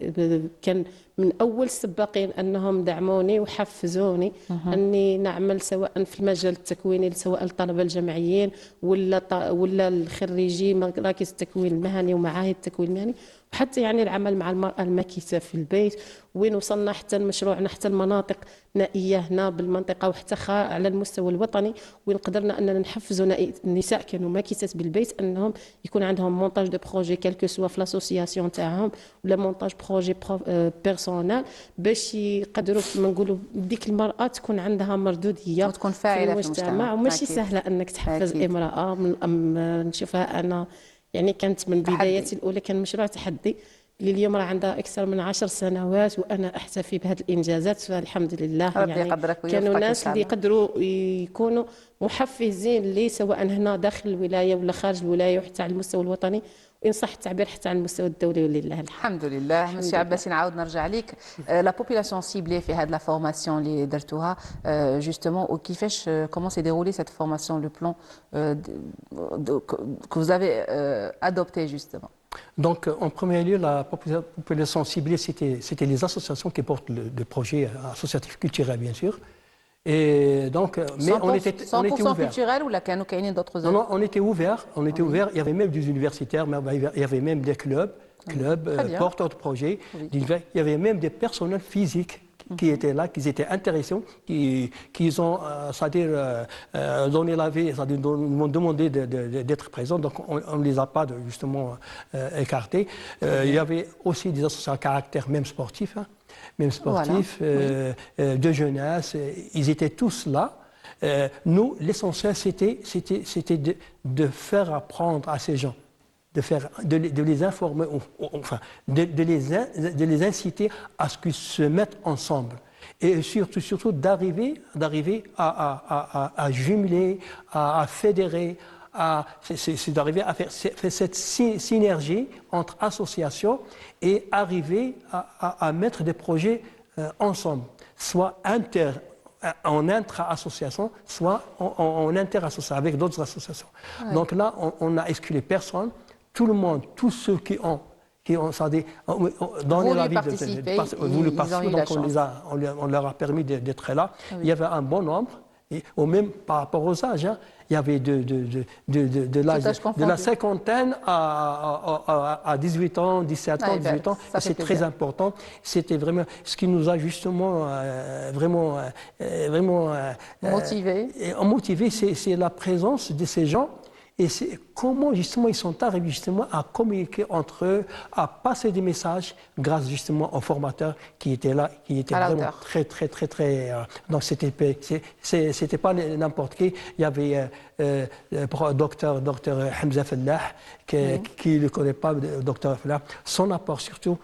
كان من اول السباقين انهم دعموني وحفزوني اني نعمل سواء في المجال التكويني سواء الطلبه الجامعيين ولا الخريجي مراكز التكوين المهني ومعاهد التكوين المهني، وحتى يعني العمل مع المراه الماكسه في البيت. وين وصلنا حتى مشروعنا حتى المناطق نائيه هنا بالمنطقه وحتى على المستوى الوطني، وين قدرنا اننا نحفزوا النساء كانوا ماكسات بالبيت انهم يكون عندهم مونتاج دو بروجي كالكو سوا في لاسوسياسيون تاعهم ولا مونتاج بروجي بيرسونال باش يقدروا كما نقولوا ديك المراه تكون عندها مردوديه وتكون فاعله في المجتمع. وماشي سهله انك تحفز امراه نشوفها انا يعني كانت من بدايتي الاولى كان مشروع تحدي اللي اليوم راه عندها اكثر من 10 سنوات وانا احتفي بهذه الانجازات. فالحمد لله يعني كانوا ناس اللي يقدروا يكونوا محفزين لي سواء هنا داخل الولايه ولا خارج الولايه وحتى على المستوى الوطني، وان صح التعبير حتى على المستوى الدولي ولله الحمد لله. مسيو عباسي نعاود نرجع ليك. لا بوبولاسيون سيبلي في هذه لا فورماسيون اللي درتوها جوستومون وكيفاش كومون سي ديرولي سيت فورماسيون لو بلان que vous avez adopté justement. Donc, en premier lieu, la population ciblée, c'était les associations qui portent le projet associatif culturel, bien sûr. Et donc, mais on était 100% ouvert. culturel ou la Kanoukayni d'autres Non, non, on était ouvert. On était ouvert. Il y avait même des universitaires, mais il y avait même des clubs, porteurs de projets. Il y avait même des personnels physiques qui étaient là, qui étaient intéressants, qui ont, c'est-à-dire, donné la vie, c'est-à-dire, nous m'ont demandé d'être présents, donc on ne les a pas justement écartés. Il y avait aussi des associations à caractère même sportif, de jeunesse, ils étaient tous là. Nous, l'essentiel, c'était de faire apprendre à ces gens, de les informer, enfin, de les inciter à ce qu'ils se mettent ensemble. Et surtout d'arriver à jumeler, à fédérer, c'est d'arriver à faire cette synergie entre associations et arriver à mettre des projets ensemble, soit en intra-association, soit en inter-association, avec d'autres associations. Ouais. Donc là, on n'a exclu personne. Tout le monde, tous ceux qui ont donné la vie voulu participer, donc on leur a permis d'être là. Oui. Il y avait un bon nombre, et même par rapport aux âges, il y avait de la cinquantaine à 18 ans, 17 ans, 18 ans. C'est très important. C'était vraiment ce qui nous a justement motivé, c'est la présence de ces gens. Et c'est comment justement ils sont arrivés justement à communiquer entre eux, à passer des messages grâce justement aux formateurs qui étaient là, qui étaient vraiment très donc c'était pas n'importe qui. Il y avait docteur Hamza Fellah qui ne connaît pas docteur Fellah, son apport surtout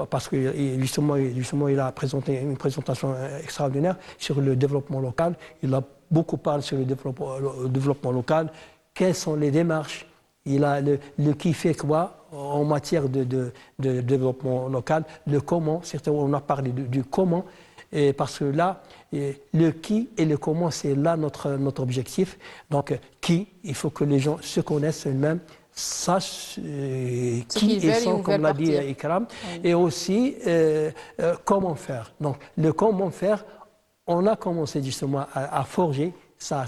parce que justement il a présenté une présentation extraordinaire sur le développement local. Il a beaucoup parlé sur le développement local. Quelles sont les démarches? Il a le qui fait quoi en matière de développement local, le comment. Certainement, on a parlé du comment, et parce que là, le qui et le comment, c'est là notre objectif. Donc, qui, il faut que les gens se connaissent eux-mêmes, sachent qui ils sont, comme l'a dit Ikram, et aussi comment faire. Donc, le comment faire, on a commencé justement à forger sa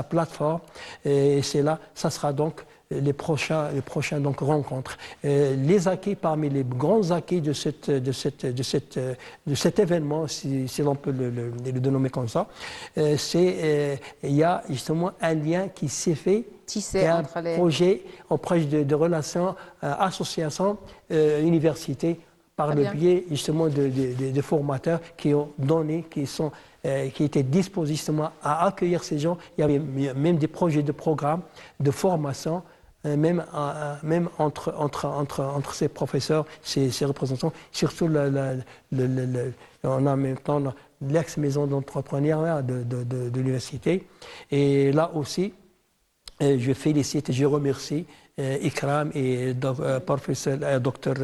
plateforme, et c'est là, ça sera donc les prochains donc rencontres. Les acquis, parmi les grands acquis de cet événement, si l'on peut le dénommer comme ça, il y a justement un lien qui s'est fait, entre les projet de relations associations universités, par le biais justement de formateurs qui ont donné, qui étaient disposés justement à accueillir ces gens. Il y avait même des projets de programmes, de formation, même entre ces professeurs, ces représentants. Surtout, on a en même temps l'ex-maison d'entrepreneuriat de l'université. Et là aussi, je félicite et je remercie Ikram et professeur docteur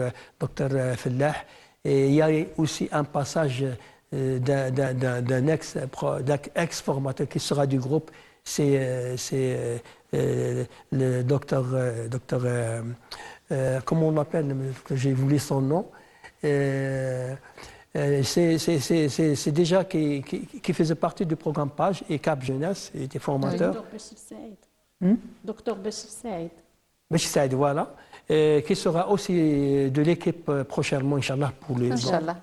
Fellah. Et il y a aussi un passage d'un ex-formateur qui sera du groupe, c'est le docteur comment on l'appelle, j'ai oublié son nom, c'est déjà qui faisait partie du programme PAGE et Cap Jeunesse, il était formateur. Docteur Bachir Saïd. Bachir Saïd, voilà. Qui sera aussi de l'équipe prochainement, Inch'Allah, pour les Inch'Allah.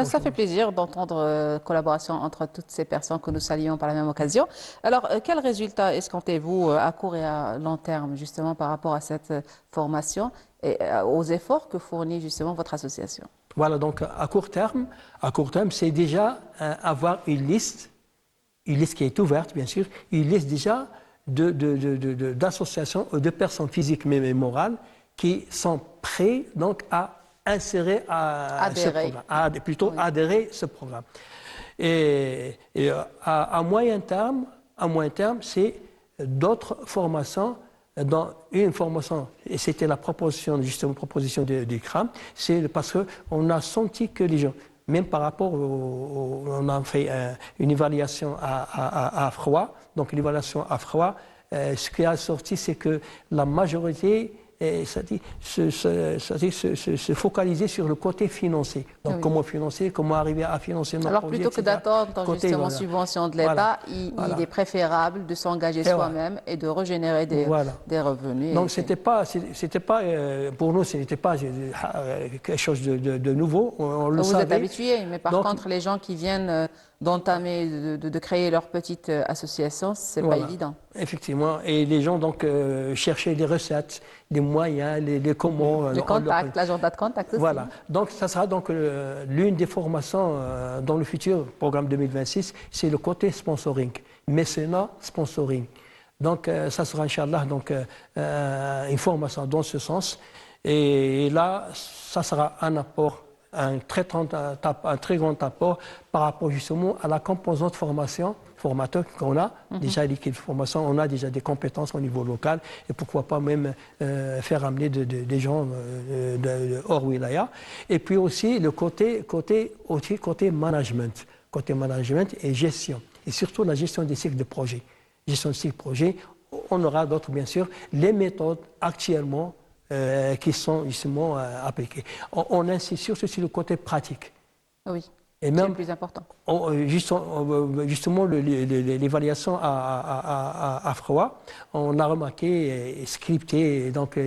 Ça fait plaisir d'entendre collaboration entre toutes ces personnes que nous saluons par la même occasion. Alors, quels résultats escomptez-vous à court et à long terme, justement, par rapport à cette formation et aux efforts que fournit justement votre association? Voilà, donc à court terme, c'est déjà avoir une liste qui est ouverte, bien sûr, une liste déjà d'associations ou de personnes physiques même et morales qui sont prêts donc à insérer adhérer à ce programme. Et à moyen terme, c'est d'autres formations. Dans une formation, et c'était la proposition du CRAM, c'est parce qu'on a senti que les gens, même par rapport on a fait une évaluation à froid, donc l'évaluation à froid, ce qui a sorti, c'est que la majorité et se focaliser sur le côté financier. Donc Oui. comment financer, comment arriver à financer nos Alors projets, plutôt que etc. d'attendre Côté, justement voilà. subvention de l'État, Voilà. il est préférable de s'engager Et soi-même et de régénérer des revenus. Donc Et c'était pas pour nous, ce n'était pas quelque chose de nouveau. On le vous savait. êtes habitué, mais par Donc, contre, les gens qui viennent d'entamer, de créer leur petite association, c'est voilà. pas évident. Effectivement, et les gens donc cherchaient les recettes, les moyens, les comment. Le contact, l'agenda de contact aussi. Voilà. Donc ça sera donc l'une des formations dans le futur programme 2026, c'est le côté sponsoring, mécénat sponsoring. Donc ça sera inchallah donc une formation dans ce sens. Et là, ça sera un apport. Un très grand apport par rapport justement à la composante formation, formateur qu'on a, déjà l'équipe de formation, on a déjà des compétences au niveau local et pourquoi pas même faire amener des gens hors wilaya. Et puis aussi le côté management et gestion. Et surtout la gestion des cycles de projet. Gestion de cycles de projet, on aura d'autres bien sûr, les méthodes actuellement qui sont justement appliquées. On insiste surtout sur le côté pratique. Oui, et c'est même le plus important. Justement, l'évaluation à froid, on a remarqué et scripté, donc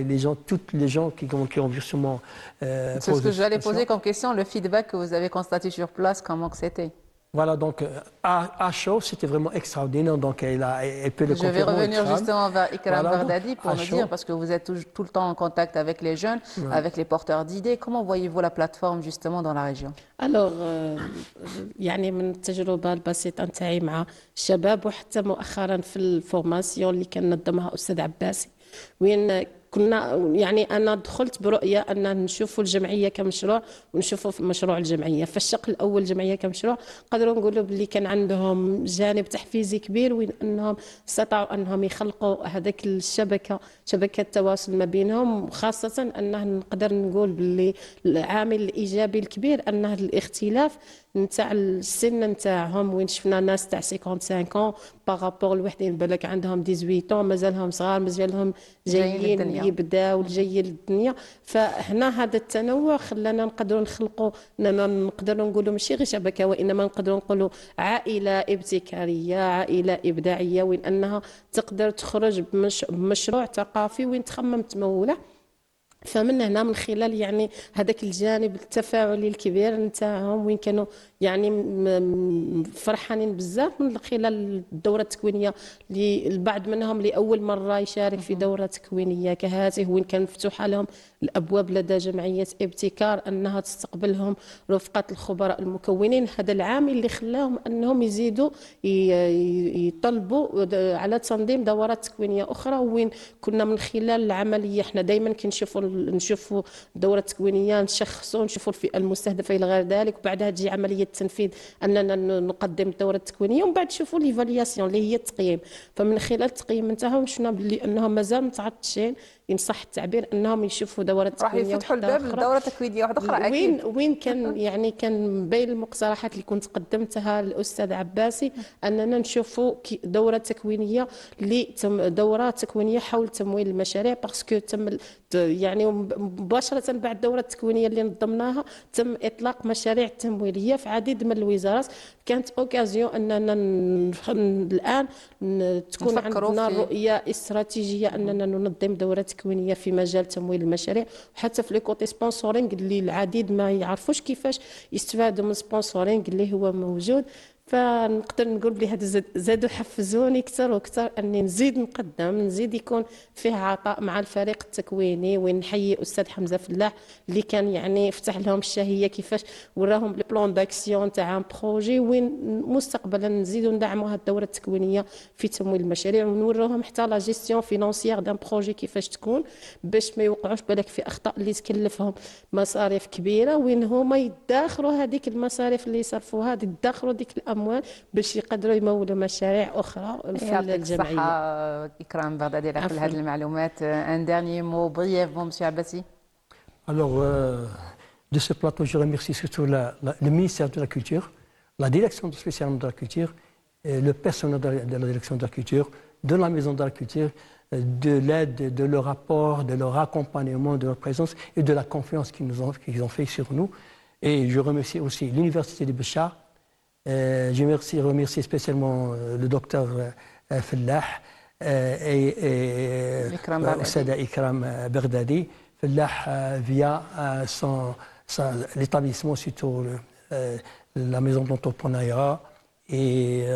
toutes les gens qui ont justement C'est ce que j'allais poser comme question, le feedback que vous avez constaté sur place, comment que c'était? Voilà, donc à chaud, c'était vraiment extraordinaire. Donc elle peut le Je vais revenir justement vers Ikram Bardadi pour nous dire, parce que vous êtes tout le temps en contact avec les jeunes, avec les porteurs d'idées. Comment voyez-vous la plateforme justement dans la région? الوغ يعني من التجربه البسيطه نتاعي مع الشباب وحتى مؤخرا في الفورماسيون اللي كان نظمها استاذ عباسي وين كنا يعني انا دخلت برؤيه ان نشوفوا الجمعيه كمشروع ونشوفوا في مشروع الجمعيه. فالشق الاول الجمعيه كمشروع نقدروا نقولوا باللي كان عندهم جانب تحفيزي كبير وين انهم استطاعوا انهم يخلقوا هذاك شبكه التواصل ما بينهم، وخاصه انه نقدر نقول باللي العامل الايجابي الكبير انه الاختلاف نتاع السن نتاعهم وين شفنا ناس تاع 55 بارابور لوحدين بالك عندهم 18 مازالهم صغار مازالهم جايين يبداو جايين للدنيا. فهنا هذا التنوع خلانا نقدروا نخلقوا نقدروا نقولوا ماشي غير شبكه وانما نقدروا نقولوا عائله ابتكاريه، عائله ابداعيه وين انها تقدر تخرج بمشروع ثقافي وين تخمم تموله. فمن هنا من خلال يعني هذاك الجانب التفاعلي الكبير نتاعهم وين كانوا يعني فرحانين بزاف من خلال الدوره التكوينيه البعض منهم لاول مره يشارك في دوره تكوينيه كهذه وين كان مفتوحه لهم الابواب لدى جمعيه ابتكار انها تستقبلهم رفقه الخبراء المكونين. هذا العامل اللي خلاهم انهم يزيدوا يطلبوا على تنظيم دورات تكوينيه اخرى وين كنا من خلال العمليه احنا دائما نشوفوا الدوره التكوينيه نشخصوا نشوفوا الفئه المستهدفه الى غير ذلك وبعدها تجي عمليه التنفيذ اننا نقدم الدوره التكوينيه ومن بعد نشوفوا ليفالياسيون اللي هي التقييم. فمن خلال التقييم نتاعهم شفنا باللي انهم مازال متعطشين ان صح التعبير انهم يشوفوا دورات تكوينيه راح يفتحوا الباب لدوره تكوينيه واحده اخرى اكيد. وين كان يعني كان من بين المقترحات اللي كنت قدمتها للاستاذ عباسي اننا نشوفوا دوره تكوينيه دورات تكوينيه حول تمويل المشاريع باسكو تم يعني مباشره بعد الدوره التكوينيه اللي نظمناها تم اطلاق مشاريع تمويليه في عديد من الوزارات. كانت اوكازيون اننا الان تكون عندنا رؤيه استراتيجيه اننا ننظم دوره تكوينيه في مجال تمويل المشاريع وحتى في لي كوتي سبونسورينغ اللي العديد ما يعرفوش كيفاش يستفادوا من سبونسورينغ اللي هو موجود. فنقدر نقول بلي هذا زادوا حفزوني اكثر واكثر اني نزيد نقدم نزيد يكون فيه عطاء مع الفريق التكويني وين نحيي استاذ حمزه فلاح اللي كان يعني فتح لهم الشهيه كيفاش وراهم لي بلان داكسيون تاع ان بروجي وين مستقبلا نزيدوا ندعموا هذه الدوره التكوينيه في تمويل المشاريع ونوروهم حتى لا جيستيون فينانسيير دان بروجي كيفاش تكون باش ما يوقعوش بالك في اخطاء اللي تكلفهم مصاريف كبيره وين هما يدخروا هذيك المصاريف اللي يصرفوها يدخروا ديك الاموال باش يقدروا يمولوا مشاريع اخرى في الجمعيه. إكرام بغدادي على كل هذه المعلومات. Un dernier mot brièvement, monsieur Abbassi. Alors, de ce plateau, je remercie surtout le ministère de la Culture, la direction spéciale de la Culture, le personnel de la direction de la Culture, de la Maison de la Culture, de l'aide, de leur apport, de leur accompagnement, de leur présence et de la confiance qu'ils ont fait sur nous. Et je remercie aussi l'Université de Béchar. Je remercie spécialement le docteur Fellah et Ossada Ikram Baghdadi. Fellah via l'établissement, surtout la maison d'entrepreneuriat et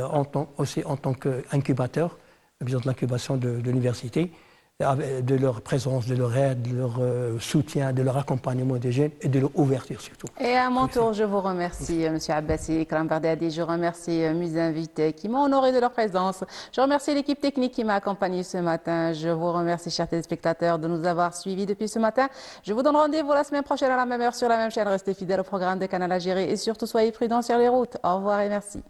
aussi en tant qu'incubateur, la maison de l'incubation de l'université, de leur présence, de leur aide, de leur soutien, de leur accompagnement des jeunes et de leur ouverture surtout. Et à mon tour, je vous remercie, M. Abbassi, Ikram Baghdadi. Je remercie mes invités qui m'ont honoré de leur présence. Je remercie l'équipe technique qui m'a accompagné ce matin. Je vous remercie, chers téléspectateurs, de nous avoir suivis depuis ce matin. Je vous donne rendez-vous la semaine prochaine à la même heure sur la même chaîne. Restez fidèles au programme de Canal Algérie et surtout soyez prudents sur les routes. Au revoir et merci.